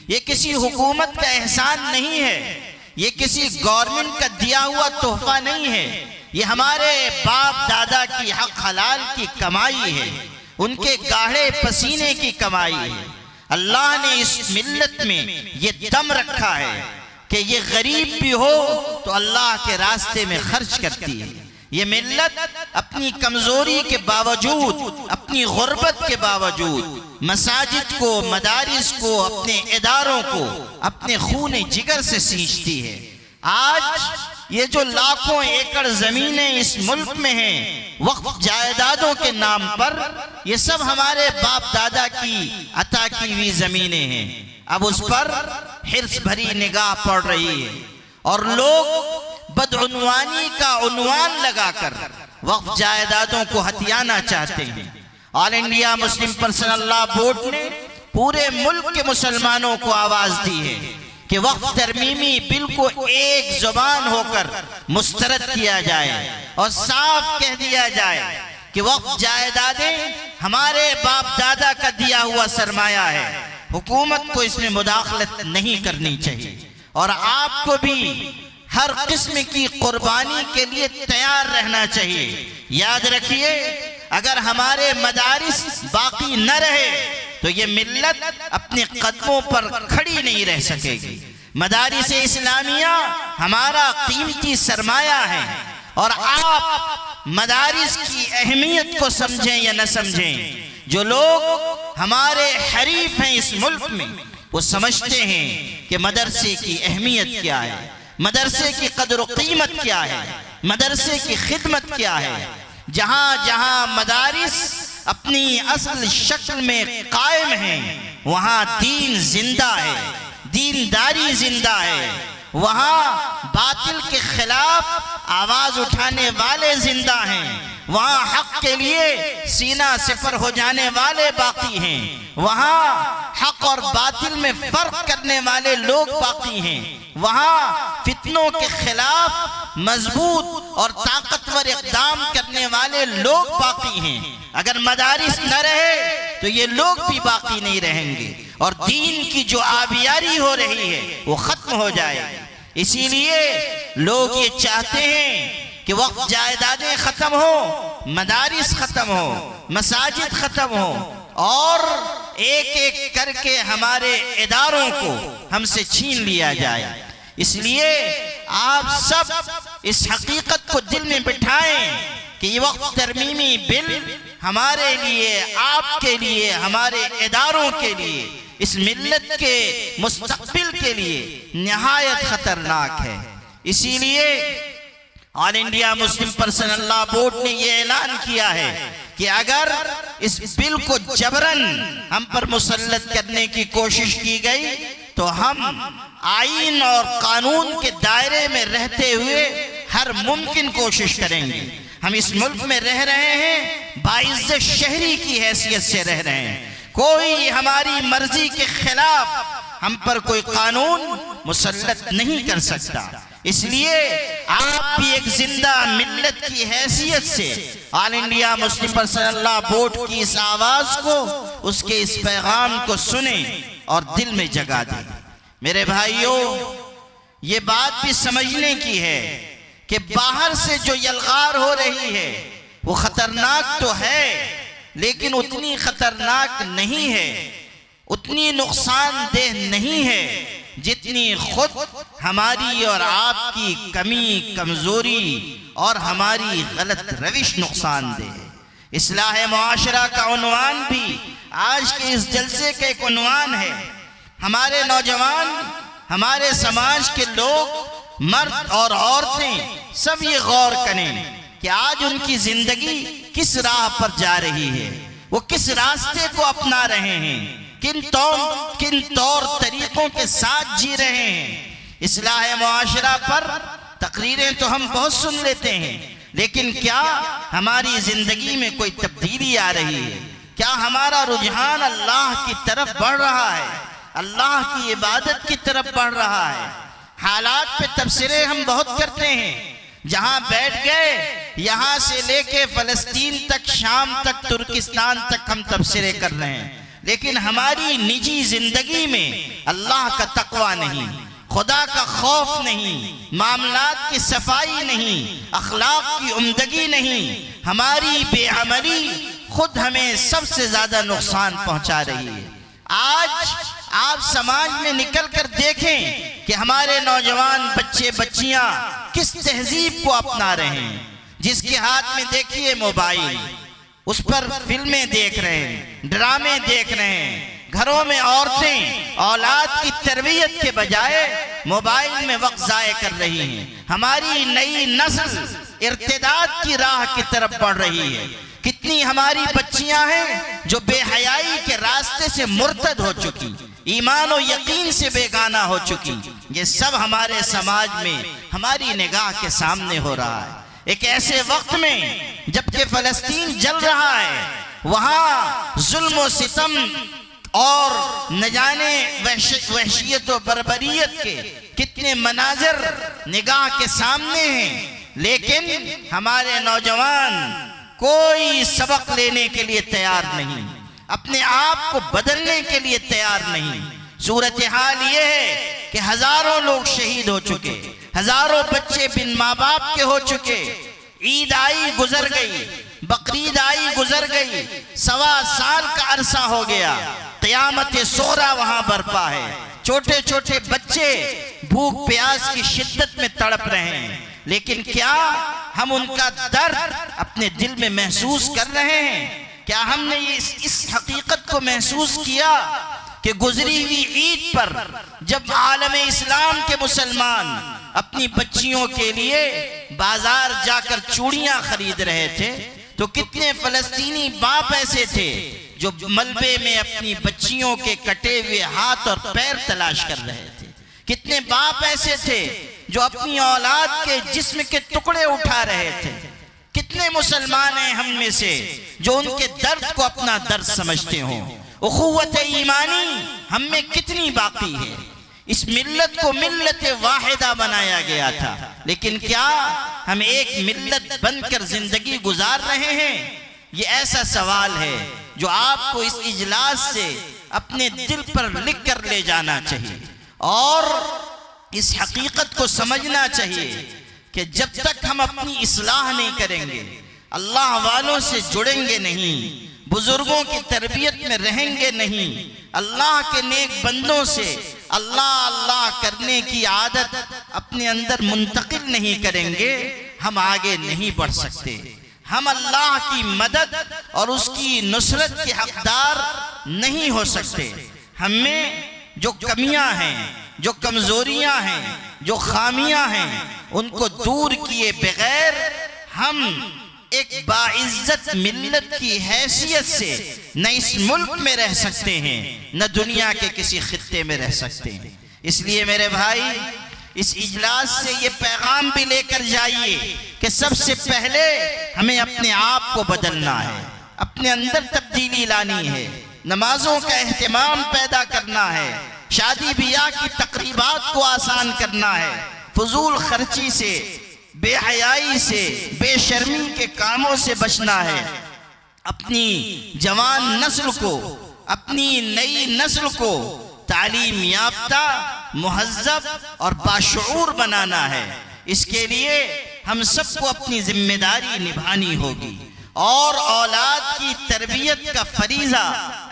یہ کسی حکومت کا احسان نہیں ہے، یہ کسی گورنمنٹ کا دیا ہوا تحفہ نہیں ہے، یہ ہمارے باپ دادا کی حق حلال کی کمائی ہے، ان کے گاڑھے پسینے کی کمائی ہے۔ اللہ نے اس ملت میں یہ دم رکھا ہے کہ یہ غریب بھی ہو تو اللہ کے راستے میں خرچ کرتی ہے۔ یہ ملت اپنی کمزوری کے باوجود، اپنی غربت کے باوجود مساجد کو، مدارس کو، اپنے اداروں کو اپنے خون جگر سے سینچتی ہے۔ آج یہ جو لاکھوں ایکڑ زمینیں اس ملک میں ہیں وقف جائیدادوں کے نام پر، یہ سب ہمارے باپ دادا کی عطا کی ہوئی زمینیں ہیں۔ اب اس پر حرص بھری نگاہ پڑ رہی ہے اور لوگ بدعنوانی کا عنوان لگا کر وقف جائیدادوں کو ہتھیانا چاہتے ہیں۔ آل انڈیا مسلم پرسنل لا بورڈ نے پورے ملک کے مسلمانوں کو آواز دی ہے کہ وقف ترمیمی بل کو ایک زبان ہو کر مسترد کیا جائے اور صاف کہہ دیا جائے کہ وقف جائیدادیں ہمارے باپ دادا کا دیا ہوا سرمایہ ہے، حکومت کو اس میں مداخلت نہیں کرنی چاہیے، اور آپ کو بھی ہر قسم کی قربانی کے لیے تیار رہنا چاہیے۔ یاد رکھیے، اگر ہمارے مدارس باقی نہ رہے تو یہ ملت اپنے قدموں پر کھڑی نہیں رہ سکے گی۔ مدارس اسلامیہ ہمارا قیمتی سرمایہ ہے، اور آپ مدارس کی اہمیت کو سمجھیں یا نہ سمجھیں، جو لوگ ہمارے حریف ہیں اس ملک میں وہ سمجھتے ہیں کہ مدرسے کی اہمیت کیا ہے، مدرسے کی قدر و قیمت کیا ہے، مدرسے کی خدمت کیا ہے۔ جہاں جہاں مدارس اپنی اصل شکل میں قائم ہیں وہاں دین زندہ ہے، دینداری زندہ ہے، وہاں باطل کے خلاف آواز اٹھانے والے زندہ ہیں، وہاں حق کے لیے سینہ سپر ہو جانے والے باقی ہیں، وہاں حق اور باطل میں فرق کرنے والے لوگ باقی ہیں، وہاں فتنوں کے خلاف مضبوط اور طاقتور اقدام کرنے والے لوگ باقی ہیں۔ اگر مدارس نہ رہے تو یہ لوگ بھی باقی نہیں رہیں گے، اور دین کی جو آبیاری ہو رہی ہے وہ ختم ہو جائے گی۔ اسی لیے لوگ یہ چاہتے ہیں کہ وقف جائیدادیں ختم ہو، مدارس ختم ہو، مساجد ختم ہو، اور ایک ایک کر کے ہمارے اداروں کو ہم سے چھین لیا جائے۔ اس لیے آپ سب اس حقیقت کو دل میں بٹھائیں کہ یہ وقف ترمیمی بل ہمارے لیے، آپ کے لیے، ہمارے اداروں کے لیے، اس ملت کے مستقبل کے لیے نہایت خطرناک ہے۔ اسی لیے آل انڈیا مسلم پرسنل لا بورڈ نے یہ اعلان کیا ہے کہ اگر اس بل کو جبراً ہم پر مسلط کرنے کی کوشش کی گئی تو ہم آئین اور قانون کے دائرے میں رہتے ہوئے ہر ممکن کوشش کریں گے۔ ہم اس ملک میں رہ رہے ہیں، باعزت شہری کی حیثیت سے رہ رہے ہیں، کوئی ہماری مرضی کے خلاف ہم پر کوئی قانون مسلط نہیں کر سکتا۔ اس لیے آپ بھی ایک زندہ ملت کی حیثیت سے آل انڈیا مسلم پرسنل لا بورڈ کی اس آواز کو، اس کے اس پیغام کو سنیں اور دل میں جگہ دیں۔ میرے بھائیوں، یہ بات بھی سمجھنے کی ہے کہ باہر سے جو یلغار ہو رہی ہے وہ خطرناک تو ہے، لیکن اتنی خطرناک نہیں ہے، اتنی نقصان دہ نہیں ہے جتنی خود ہماری اور آپ کی کمی، کمزوری اور ہماری غلط روش نقصان دہ ہے۔ اصلاح معاشرہ کا عنوان بھی آج کے اس جلسے کا ایک عنوان ہے۔ ہمارے نوجوان، ہمارے سماج کے لوگ، مرد اور عورتیں سب یہ غور کریں کہ آج ان کی زندگی کس راہ پر جا رہی ہے، وہ کس راستے کو اپنا رہے ہیں، کن طور طریقوں کے ساتھ جی رہے ہیں۔ اصلاح معاشرہ پر تقریریں تو ہم بہت سن لیتے ہیں، لیکن کیا ہماری زندگی میں کوئی تبدیلی آ رہی ہے؟ کیا ہمارا رجحان اللہ کی طرف بڑھ رہا ہے، اللہ کی عبادت کی طرف بڑھ رہا ہے؟ حالات پہ تبصرے ہم بہت کرتے ہیں، جہاں بیٹھ گئے یہاں سے لے کے فلسطین تک، شام تک، ترکستان تک ہم تبصرے کر رہے ہیں، لیکن ہماری نجی زندگی میں اللہ کا تقوی نہیں، خدا کا خوف نہیں، معاملات کی صفائی نہیں، اخلاق کی عمدگی نہیں، ہماری بے عملی خود ہمیں سب سے زیادہ نقصان پہنچا رہی ہے۔ آج آپ سماج میں نکل کر دیکھیں کہ ہمارے نوجوان بچے بچیاں کس تہذیب کو اپنا رہے ہیں۔ جس کے ہاتھ میں دیکھیے موبائل، اس پر فلمیں دیکھ رہے ہیں، ڈرامے دیکھ رہے ہیں، گھروں میں عورتیں اولاد کی تربیت کے بجائے موبائل میں وقت ضائع کر رہی ہیں۔ ہماری نئی نسل ارتداد کی راہ کی طرف بڑھ رہی ہے۔ کتنی ہماری بچیاں ہیں جو بے حیائی کے راستے سے مرتد ہو چکی، ایمان و یقین سے بیگانہ ہو چکی۔ یہ سب ہمارے سماج میں ہماری نگاہ کے سامنے ہو رہا ہے۔ ایک ایسے وقت میں جبکہ فلسطین جل رہا ہے، وہاں ظلم و ستم اور نہ جانے وحشیت و بربریت کے کتنے مناظر نگاہ کے سامنے ہیں، لیکن ہمارے نوجوان کوئی سبق لینے کے لیے تیار نہیں، اپنے آپ کو بدلنے کے لیے تیار نہیں۔ صورتحال یہ ہے کہ ہزاروں لوگ شہید ہو چکے، ہزاروں بچے بن ماں باپ کے ہو چکے، عید آئی گزر گئی، بقرعید آئی گزر گئی، 1.25 سال کا عرصہ ہو گیا، قیامت صغریٰ وہاں برپا ہے۔ چھوٹے چھوٹے بچے بھوک پیاس کی شدت میں تڑپ رہے ہیں، لیکن کیا ہم ان کا درد اپنے دل میں محسوس کر رہے ہیں؟ کیا ہم نے اس حقیقت کو محسوس کیا کہ گزری ہوئی عید پر جب عالم اسلام کے مسلمان اپنی بچیوں کے لیے بازار جا کر چوڑیاں خرید رہے تھے تو کتنے فلسطینی باپ ایسے تھے جو ملبے میں اپنی بچیوں کے کٹے ہوئے ہاتھ اور پیر تلاش کر رہے تھے؟ کتنے باپ ایسے تھے جو اپنی اولاد کے جسم کے ٹکڑے اٹھا رہے تھے؟ کتنے مسلمان ہیں ہم میں سے جو ان کے درد کو اپنا درد سمجھتے ہوں؟ اخوت ایمانی ہم میں کتنی باقی ہے؟ اس ملت کو ملت واحدہ بنایا گیا تھا، لیکن کیا ہم ایک ملت بن کر زندگی گزار رہے ہیں؟ یہ ایسا سوال ہے جو آپ کو اس اجلاس سے اپنے دل پر لکھ کر لے جانا چاہیے، اور اس حقیقت کو سمجھنا چاہیے کہ جب تک ہم اپنی اصلاح نہیں کریں گے، اللہ والوں سے جڑیں گے نہیں، بزرگوں کی تربیت میں رہیں گے نہیں، اللہ کے نیک بندوں سے اللہ اللہ کرنے کی عادت اپنے اندر منتقل نہیں کریں گے، ہم آگے نہیں بڑھ سکتے۔ ہم اللہ کی مدد اور اس کی نصرت کے حقدار نہیں ہو سکتے۔ ہم میں جو کمیاں ہیں، جو کمزوریاں ہیں، جو خامیاں ہیں، ان کو دور کیے بغیر ہم ایک باعزت ملت کی حیثیت سے نہ اس ملک میں رہ سکتے ہیں، نہ دنیا کے کسی خطے میں رہ سکتے ہیں۔ اس لیے میرے بھائی، اس اجلاس سے یہ پیغام بھی لے کر جائیے کہ سب سے پہلے ہمیں اپنے آپ کو بدلنا ہے، اپنے اندر تبدیلی لانی ہے، نمازوں کا اہتمام پیدا کرنا ہے، شادی بیاہ کی تقریبات کو آسان کرنا ہے، فضول خرچی سے، بے حیائی سے، بے شرمی کے کاموں سے بچنا ہے، اپنی جوان نسل کو، اپنی نئی نسل کو تعلیم یافتہ، مہذب اور باشعور بنانا ہے۔ اس کے لیے ہم سب کو اپنی ذمہ داری نبھانی ہوگی اور اولاد کی تربیت کا فریضہ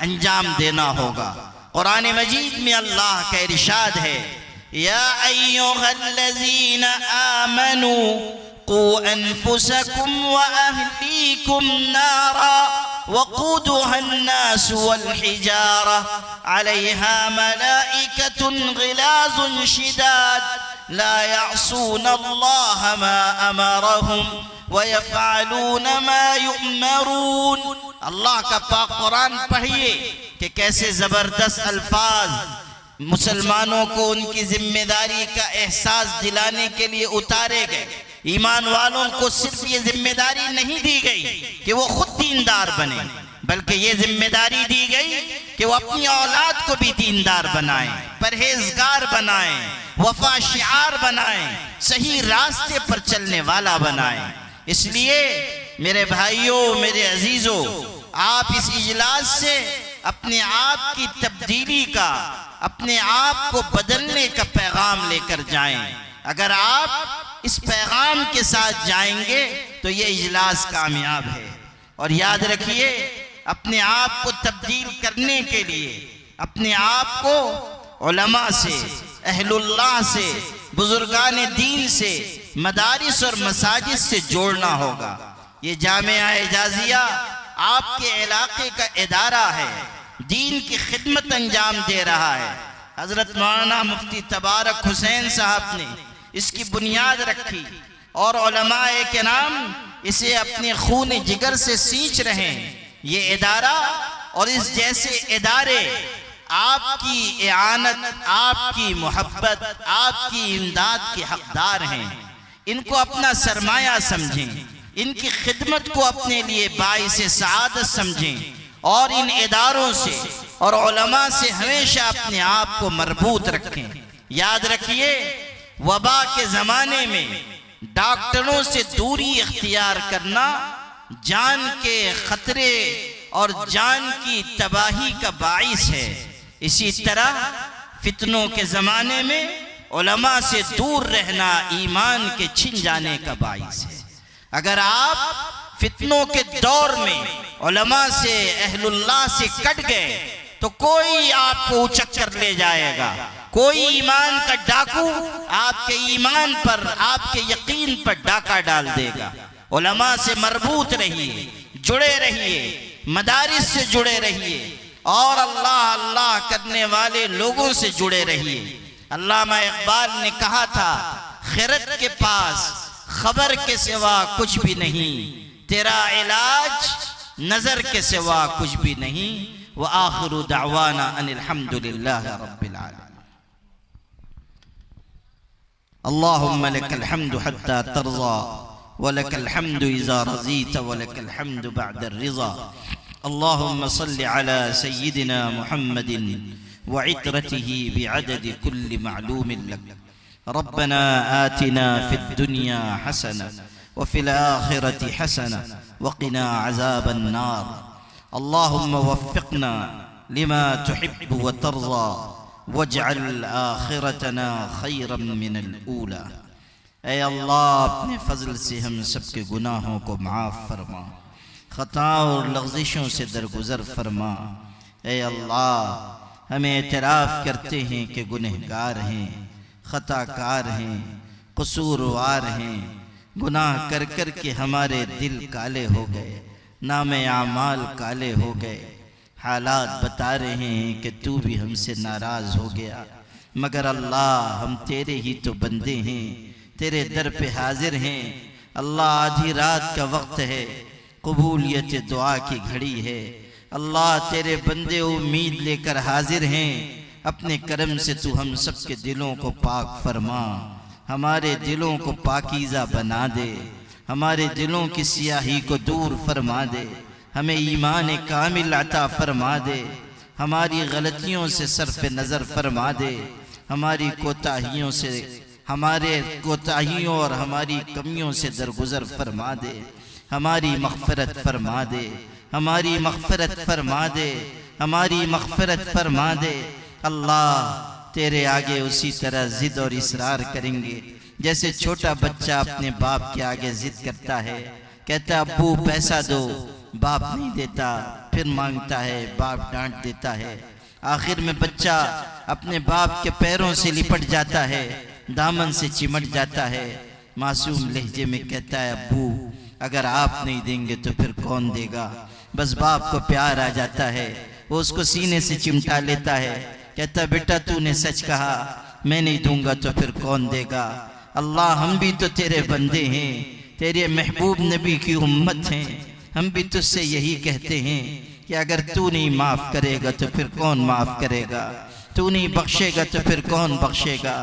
انجام دینا ہوگا۔ قرآن مجید میں اللہ کا ارشاد ہے، یا ایھا الذین آمنوا قوا انفسکم واہلیکم نارا وقودها الناس والحجارة عليها ملائكة غلاظ شداد لا يعصون الله ما أمرهم ويفعلون ما يؤمرون۔ اللہ کا پاک قرآن پڑھیے کہ کیسے زبردست الفاظ مسلمانوں کو ان کی ذمہ داری کا احساس دلانے کے لیے اتارے گئے۔ ایمان والوں کو صرف یہ ذمہ داری نہیں دی گئی کہ وہ خود دیندار بنے، بلکہ یہ ذمہ داری دی گئی کہ وہ اپنی اولاد کو بھی دیندار بنائیں، پرہیزگار بنائیں، وفا شعار بنائیں، صحیح راستے پر چلنے والا بنائیں۔ اس لیے میرے بھائیوں، میرے عزیزوں، آپ اس اجلاس سے اپنے آپ کی تبدیلی کا، اپنے آپ کو بدلنے کا پیغام لے کر جائیں۔ اگر آپ اس پیغام کے ساتھ جائیں گے تو یہ اجلاس کامیاب ہے۔ اور یاد رکھیے، اپنے آپ کو تبدیل کرنے کے لیے اپنے آپ کو علماء سے، اہل اللہ سے، بزرگان دین سے، مدارس اور مساجد سے جوڑنا ہوگا۔ یہ جامعہ اعجازیہ آپ کے علاقے کا ادارہ ہے، دین کی خدمت انجام دے رہا ہے۔ حضرت مولانا مفتی تبارک حسین صاحب نے اس کی بنیاد رکھی اور علماء کرام اسے اپنے خون جگر سے سینچ رہے ہیں۔ یہ ادارہ اور اس جیسے ادارے آپ کی اعانت، آپ کی محبت، آپ کی امداد کے حقدار ہیں۔ ان کو اپنا سرمایہ سمجھیں، ان کی خدمت کو اپنے لیے باعث سعادت سمجھیں، اور ان اداروں سے اور علماء سے ہمیشہ اپنے آپ کو مربوط رکھیں۔ یاد رکھیے، وبا کے زمانے میں ڈاکٹروں سے دوری اختیار کرنا جان کے خطرے اور جان کی تباہی کا باعث ہے۔ اسی طرح فتنوں کے زمانے میں علماء سے دور رہنا ایمان کے چھن جانے کا باعث ہے۔ اگر آپ فتنوں کے دور میں علماء سے، اہل اللہ سے کٹ گئے تو کوئی آپ کو اچک کر لے جائے گا، کوئی ایمان کا ڈاکو آپ کے ایمان پر، آپ کے یقین پر ڈاکہ ڈال دے گا۔ علماء سے مربوط رہیے، جڑے رہیے، مدارس سے جڑے رہیے، اور اللہ اللہ کرنے والے لوگوں سے جڑے رہیے۔ علامہ اقبال نے کہا تھا، خرد کے پاس خبر کے سوا کچھ بھی نہیں، تیرا علاج نظر کے سوا کچھ بھی نہیں۔ وآخر دعوانا ان الحمد للہ رب العالمین۔ اللہم لک الحمد حتی ترضى ولک الحمد اذا رضیت ولک الحمد بعد الرضا۔ اللہم صل علی سیدنا محمد وعطرته بعدد كل معلوم لك۔ ربنا آتنا في الدنيا حسنة وفي الآخرة حسنة وقنا عذاب النار۔ اللهم وفقنا لما تحب وترضى واجعل آخرتنا خيرا من الأولى۔ اے اللہ، اپنے فضل سے ہم سب کے گناہوں کو معاف فرما، خطا اور لغزشوں سے درگزر فرما۔ اے اللہ، ہم اعتراف کرتے ہیں کہ گنہگار ہیں، خطا کار ہیں، قصوروار ہیں، گناہ کر کر کے ہمارے دل کالے ہو گئے، نام اعمال کالے ہو گئے۔ حالات بتا رہے ہیں کہ تو بھی ہم سے ناراض ہو گیا، مگر اللہ ہم تیرے ہی تو بندے ہیں، تیرے در پہ حاضر ہیں۔ اللہ، آدھی رات کا وقت ہے، قبولیت دعا کی گھڑی ہے۔ اللہ، تیرے بندے امید لے کر حاضر ہیں، اپنے کرم سے تو ہم سب کے دلوں کو پاک فرما، ہمارے دلوں کو پاکیزہ بنا دے، ہمارے دلوں کی سیاہی کو دور فرما دے، ہمیں ایمان کامل عطا فرما دے، ہماری غلطیوں سے صرف نظر فرما دے، ہماری کوتاہیوں اور ہماری کمیوں سے درگزر فرما دے، ہماری مغفرت فرما دے، ہماری مغفرت فرما دے، ہماری مغفرت فرما دے۔ اللہ، تیرے آگے اسی طرح ضد اور اصرار کریں گے جیسے چھوٹا بچہ اپنے باپ کے آگے ضد کرتا ہے، کہتا ابو پیسہ دو، باپ نہیں دیتا، پھر مانگتا ہے، باپ ڈانٹ دیتا ہے، آخر میں بچہ اپنے باپ کے پیروں سے لپٹ جاتا ہے، دامن سے چمٹ جاتا ہے، معصوم لہجے میں کہتا ہے ابو اگر آپ نہیں دیں گے تو پھر کون دے گا۔ بس باپ کو پیار آ جاتا ہے، وہ اس کو سینے سے چمٹا لیتا ہے، کہتا بیٹا تو نے سچ کہا، میں نہیں دوں گا تو پھر کون دے گا۔ اللہ، ہم بھی تو تیرے بندے ہیں، تیرے محبوب نبی کی امت ہیں، ہم بھی تجھ سے یہی کہتے ہیں کہ اگر تو نہیں معاف کرے گا تو پھر کون معاف کرے گا، تو نہیں بخشے گا تو پھر کون بخشے گا۔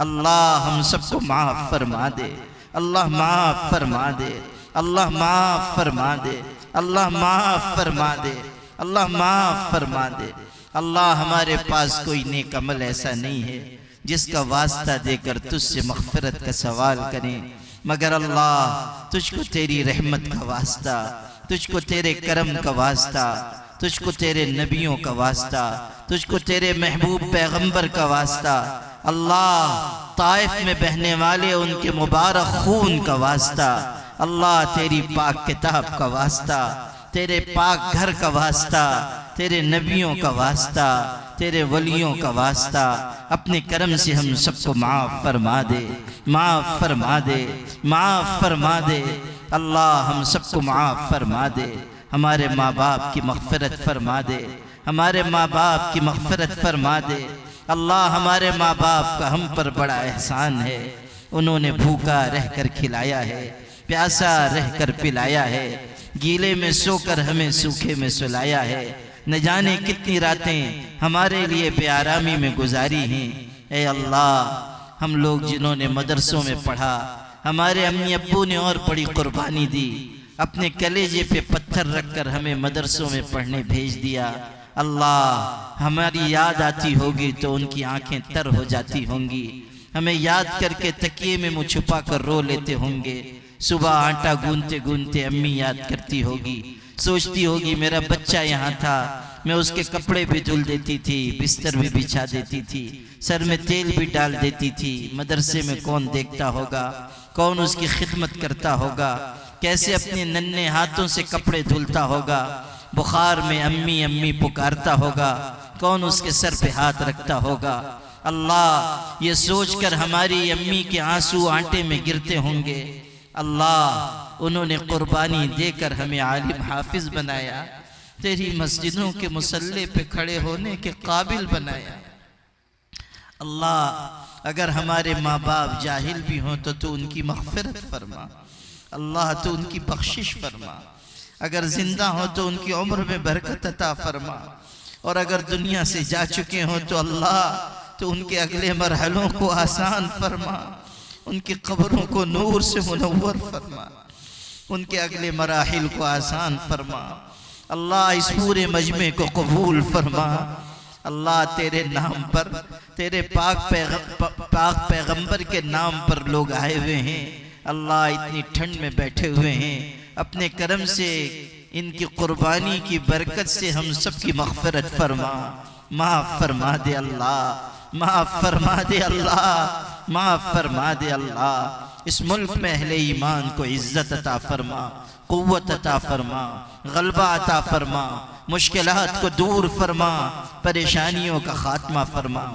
اللہ، ہم سب کو معاف فرما دے، اللہ معاف فرما دے، اللہ معاف فرما دے، اللہ معاف فرما دے، اللہ معاف فرما دے۔ اللہ، ہمارے پاس کوئی نیک عمل ایسا نہیں ہے جس کا واسطہ دے کر تجھ سے مغفرت کا سوال کریں، مگر اللہ تجھ کو تیری رحمت کا واسطہ، تجھ کو تیرے کرم کا واسطہ، تجھ کو تیرے نبیوں کا واسطہ، تجھ کو تیرے محبوب پیغمبر کا واسطہ، اللہ طائف میں بہنے والے ان کے مبارک خون کا واسطہ، اللہ تیری پاک کتاب کا واسطہ، تیرے پاک گھر کا واسطہ، تیرے نبیوں کا واسطہ، تیرے ولیوں کا واسطہ، اپنے کرم سے ہم سب کو معاف فرما دے، معاف فرما دے، معاف فرما دے۔ اللہ، ہم سب کو معاف فرما دے، ہمارے ماں باپ کی مغفرت فرما دے، ہمارے ماں باپ کی مغفرت فرما دے۔ اللہ ہمارے ماں باپ کا ہم پر بڑا احسان ہے، انہوں نے بھوکا رہ کر کھلایا ہے، پیاسا رہ کر پلایا ہے، گیلے میں سو کر ہمیں سوکھے میں سلایا ہے، نہ جانے کتنی راتیں ہمارے لیے بے آرامی میں گزاری ہیں۔ اے اللہ ہم لوگ جنہوں نے مدرسوں میں پڑھا، ہمارے امی ابو نے اور بڑی قربانی دی، اپنے کلیجے پہ پتھر رکھ کر ہمیں مدرسوں میں پڑھنے بھیج دیا۔ اللہ ہماری یاد آتی ہوگی تو ان کی آنکھیں تر ہو جاتی ہوں گی، ہمیں یاد کر کے تکیے میں منہ چھپا کر رو لیتے ہوں گے۔ صبح آٹا گونتے گونتے امی یاد کرتی ہوگی، سوچتی ہوگی میرا بچہ یہاں تھا، میں اس کے کپڑے بھی دھل دیتی تھی، بستر بھی بچھا دیتی تھی، سر میں تیل بھی ڈال دیتی تھی۔ مدرسے میں کون دیکھتا ہوگا، کون اس کی خدمت کرتا ہوگا، کیسے اپنے ننھے ہاتھوں سے کپڑے دھلتا ہوگا، بخار میں امی امی پکارتا ہوگا، کون اس کے سر پہ ہاتھ رکھتا ہوگا۔ اللہ یہ سوچ کر ہماری امی کے آنسو آنٹے میں گرتے ہوں گے۔ اللہ انہوں نے قربانی دے کر ہمیں عالم حافظ بنایا، تیری مسجدوں کے مصلی پہ کھڑے ہونے کے قابل بنایا۔ اللہ اگر ہمارے ماں باپ جاہل بھی ہوں تو ان کی مغفرت فرما، اللہ تو ان کی بخشش فرما، اگر زندہ ہوں تو ان کی عمر میں برکت عطا فرما، اور اگر دنیا سے جا چکے ہوں تو اللہ تو ان کے اگلے مرحلوں کو آسان فرما، ان کی قبروں کو نور سے منور فرما، ان کے اگلے مراحل کو آسان فرما۔ اللہ اس پورے مجمع کو قبول فرما۔ اللہ تیرے نام پر، تیرے پاک پیغمبر کے نام پر لوگ آئے ہوئے ہیں، اللہ اتنی ٹھنڈ میں بیٹھے ہوئے ہیں، اپنے کرم سے ان کی قربانی کی برکت سے ہم سب کی مغفرت فرما، معاف فرما دے اللہ، معاف فرما دے اللہ، معاف فرما دے اللہ۔ اس ملک میں اہل ایمان کو عزت عطا فرما، قوت عطا فرما، غلبہ عطا فرما، مشکلات کو دور فرما، پریشانیوں کا خاتمہ فرما۔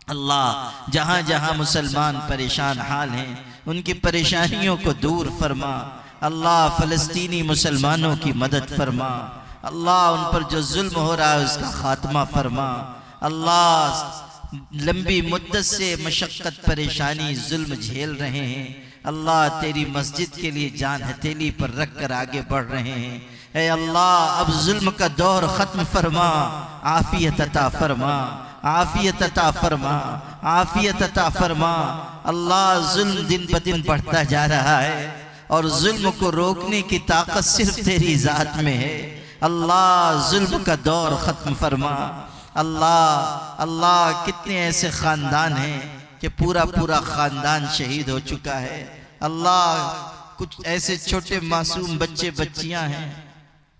اللہ جہاں جہاں مسلمان پریشان حال ہیں ان کی پریشانیوں کو دور فرما۔ اللہ فلسطینی مسلمانوں کی مدد فرما، اللہ ان پر جو ظلم ہو رہا ہے اس کا خاتمہ فرما۔ اللہ لمبی مدت سے مشقت پریشانی ظلم جھیل رہے ہیں، اللہ تیری مسجد کے لیے جان ہتھیلی پر رکھ کر آگے بڑھ رہے ہیں، اے اللہ اب ظلم کا دور ختم فرما، عافیت عطا فرما، عافیت عطا فرما، عافیت عطا فرما۔ اللہ ظلم دن بدن بڑھتا جا رہا ہے اور ظلم کو روکنے کی طاقت صرف تیری ذات میں ہے، اللہ ظلم کا دور ختم فرما۔ اللہ کتنے ایسے خاندان ہیں کہ پورا خاندان شہید ہو چکا ہے، اللہ کچھ ایسے چھوٹے معصوم بچے بچیاں ہیں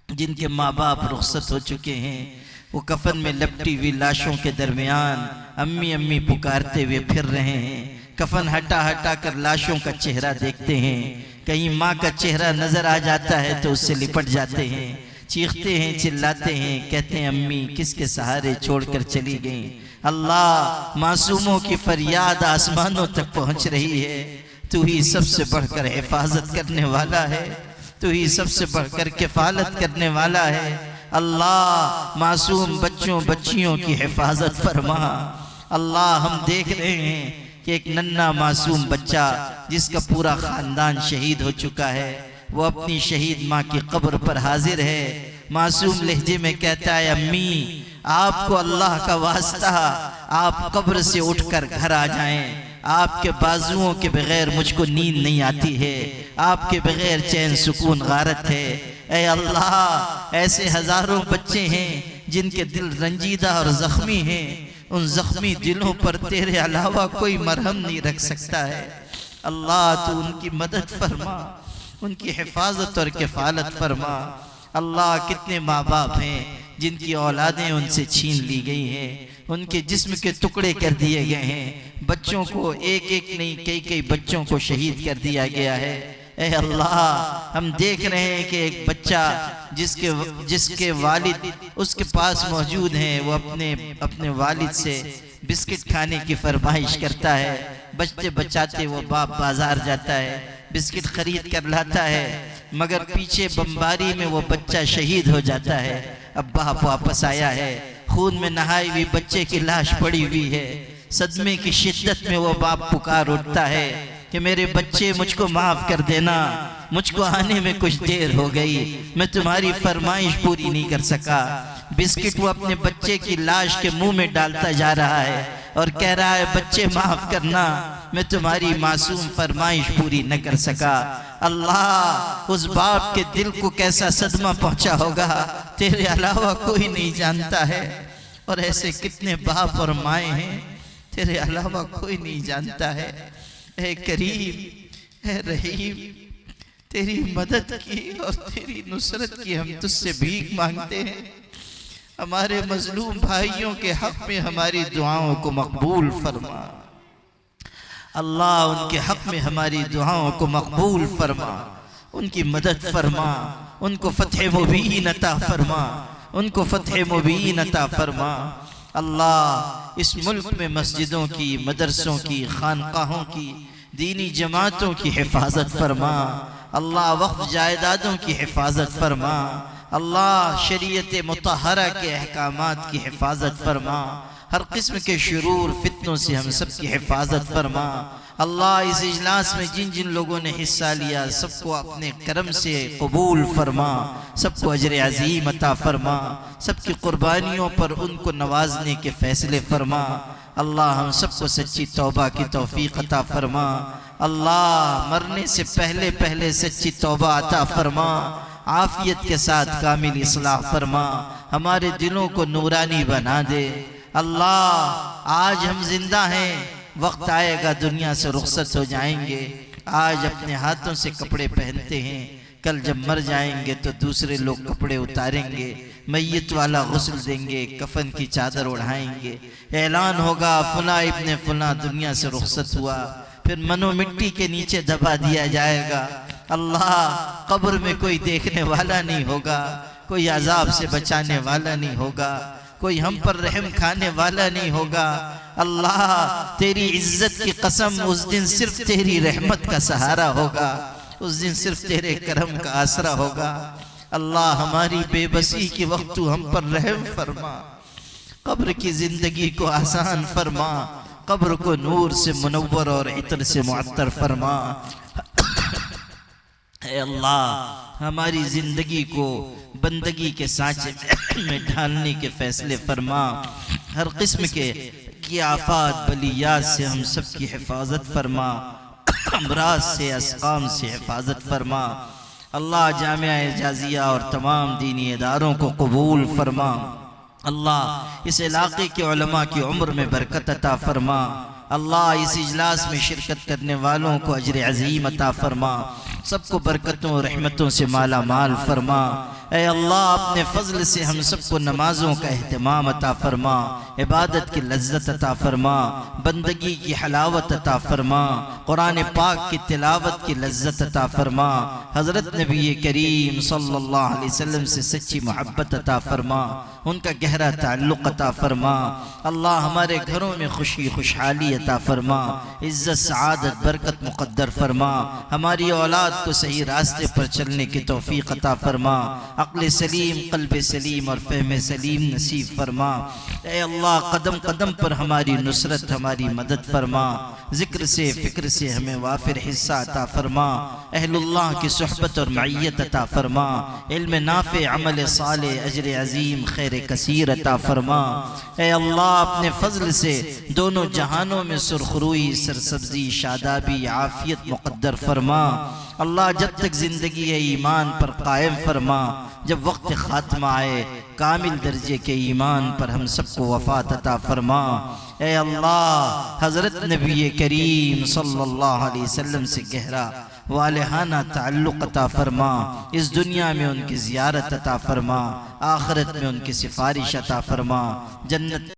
جن کے ماں باپ رخصت ہو چکے ہیں، وہ کفن میں لپٹی ہوئی لاشوں کے درمیان امی امی پکارتے ہوئے پھر رہے ہیں، کفن ہٹا ہٹا کر لاشوں کا چہرہ دیکھتے ہیں، کہیں ماں کا چہرہ نظر آ جاتا ہے تو اس سے لپٹ جاتے ہیں، چیختے ہیں چلاتے ہیں، کہتے ہیں امی کس کے سہارے چھوڑ کر چلی گئیں۔ اللہ معصوموں کی فریاد آسمانوں تک پہنچ رہی ہے، تو ہی سب سے بڑھ کر حفاظت کرنے والا ہے، تو ہی سب سے بڑھ کر کفالت کرنے والا ہے۔ اللہ معصوم بچوں بچیوں کی حفاظت فرما۔ اللہ ہم دیکھ رہے ہیں کہ ایک ننھا معصوم بچہ جس کا پورا خاندان شہید ہو چکا ہے، وہ اپنی شہید ماں کی قبر پر حاضر ہے، معصوم لہجے میں کہتا ہے امی آپ کو اللہ کا واسطہ آپ قبر سے اٹھ کر گھر آ جائیں، آپ کے بازوؤں کے بغیر مجھ کو نیند نہیں آتی ہے، آپ کے بغیر چین سکون غارت ہے۔ اے اللہ ایسے ہزاروں بچے ہیں جن کے دل رنجیدہ اور زخمی ہیں، ان زخمی دلوں پر تیرے علاوہ کوئی مرہم نہیں رکھ سکتا ہے۔ اللہ تو ان کی مدد فرما، ان کی حفاظت اور کفالت فرما۔ اللہ کتنے ماں باپ ہیں جن کی اولادیں ان سے چھین لی گئی ہیں، ان کے جسم کے ٹکڑے کر دیے گئے ہیں، بچوں کو ایک ایک نہیں کئی بچوں کو شہید کر دیا گیا ہے۔ اے اللہ ہم دیکھ رہے ہیں کہ ایک بچہ جس کے والد اس کے پاس موجود ہیں، وہ اپنے والد سے بسکٹ کھانے کی فرمائش کرتا ہے، بچتے بچاتے وہ باپ بازار جاتا ہے، بسکٹ خرید کر لاتا ہے، مگر پیچھے بمباری میں وہ بچہ شہید ہو جاتا ہے. اب باپ واپس آیا ہے, خون میں نہائی ہوئی بچے کی لاش پڑی ہوئی ہے. صدمے کی شدت میں وہ باپ پکار اٹھتا ہے کہ میرے بچے مجھ کو معاف کر دینا, مجھ کو آنے میں کچھ دیر ہو گئی, میں تمہاری فرمائش پوری نہیں کر سکا. بسکٹ وہ اپنے بچے کی لاش کے منہ میں ڈالتا جا رہا ہے اور کہہ رہا ہے بچے معاف کرنا, میں تمہاری معصوم فرمائش پوری نہ کر سکا. اللہ, اس باپ کے دل کو کیسا صدمہ پہنچا ہوگا تیرے علاوہ کوئی نہیں جانتا ہے. اور ایسے کتنے باپ اور مائیں ہیں تیرے علاوہ کوئی نہیں جانتا ہے. اے کریم, اے رحیم, تیری مدد کی اور تیری نصرت کی ہم تجھ سے بھیک مانگتے ہیں. ہمارے مظلوم بھائیوں کے حق میں ہماری دعاؤں کو مقبول فرما. اللہ, ان کے حق میں ہماری دعاؤں کو مقبول فرما, ان کی مدد فرما, ان کو فتح مبین عطا فرما, ان کو فتح مبین عطا فرما. اللہ, اس ملک میں مسجدوں کی, مدرسوں کی, خانقاہوں کی, دینی جماعتوں کی حفاظت فرما. اللہ, وقف جائیدادوں کی حفاظت فرما. اللہ, شریعت مطہرہ کے احکامات کی حفاظت فرما. ہر قسم کے شرور فتنوں سے ہم سب کی حفاظت فرما. اللہ, اس اجلاس میں جن جن لوگوں نے حصہ لیا سب کو اپنے کرم سے قبول فرما, سب کو اجر عظیم عطا فرما, سب کی قربانیوں پر ان کو نوازنے کے فیصلے فرما. اللہ, ہم سب کو سچی توبہ کی توفیق عطا فرما. اللہ, مرنے سے پہلے پہلے سچی توبہ عطا فرما. عافیت کے ساتھ کامل اصلاح فرما. ہمارے دلوں کو نورانی بنا دے. اللہ, آج ہم زندہ ہیں, وقت آئے گا دنیا سے رخصت ہو جائیں گے. آج اپنے ہاتھوں سے کپڑے پہنتے ہیں, کل جب مر جائیں گے تو دوسرے لوگ کپڑے اتاریں گے, میت والا غسل دیں گے, کفن کی چادر اڑھائیں گے. اعلان ہوگا فلاں ابن فلاں دنیا سے رخصت ہوا, پھر منو مٹی کے نیچے دبا دیا جائے گا. اللہ, قبر میں کوئی دیکھنے والا نہیں ہوگا, کوئی عذاب سے بچانے والا نہیں ہوگا, کوئی ہم پر رحم کھانے والا نہیں ہوگا. اللہ, تیری عزت کی قسم, اس دن صرف تیری رحمت کا سہارا ہوگا, اس دن صرف تیرے کرم کا آسرا ہوگا. اللہ, ہماری بے بسی کے وقت تو ہم پر رحم فرما, قبر کی زندگی کو آسان فرما, قبر کو نور سے منور اور عطر سے معطر فرما. اے اللہ, ہماری زندگی کو بندگی کے سانچے میں ڈھالنے کے فیصلے فرما. ہر قسم کے آفات بلیات سے ہم سب کی حفاظت فرما, امراض سے, اسقام سے حفاظت فرما. اللہ, جامعہ اعجازیہ اور تمام دینی اداروں کو قبول فرما. اللہ, اس علاقے کے علماء کی عمر میں برکت عطا فرما. اللہ, اس اجلاس میں شرکت کرنے والوں کو اجر عظیم عطا فرما, سب کو برکتوں اور رحمتوں سے مالا مال فرما. اے اللہ, اپنے فضل سے ہم سب کو نمازوں کا اہتمام عطا فرما, عبادت کی لذت عطا فرما, بندگی کی حلاوت عطا فرما, قرآن پاک کی تلاوت کی لذت عطا فرما, حضرت نبی کریم صلی اللہ علیہ وسلم سے سچی محبت عطا فرما, ان کا گہرا تعلق عطا فرما. اللہ, ہمارے گھروں میں خوشی خوشحالی عطا فرما, عزت سعادت برکت مقدر فرما. ہماری اولاد کو صحیح راستے پر چلنے کی توفیق عطا فرما, عقل سلیم, قلب سلیم اور فہم سلیم نصیب فرما. اے اللہ, قدم قدم پر ہماری نصرت, ہماری مدد فرما. ذکر سے, فکر سے ہمیں وافر حصہ عطا فرما. اہل اللہ کی صحبت اور معیت عطا فرما. علم نافع, عمل صالح, اجر عظیم, خیر کثیر عطا فرما. اے اللہ, اپنے فضل سے دونوں جہانوں میں سرخروئی, سرسبزی, شادابی, عافیت مقدر فرما. اللہ, جب تک زندگی ہے ایمان پر قائم فرما, جب وقت خاتمہ آئے کامل درجے کے ایمان پر ہم سب کو وفات عطا فرما. اے اللہ, حضرت نبی کریم صلی اللہ علیہ وسلم سے گہرا والہانہ تعلق عطا فرما. اس دنیا میں ان کی زیارت عطا فرما, آخرت میں ان کی سفارش عطا فرما. جنت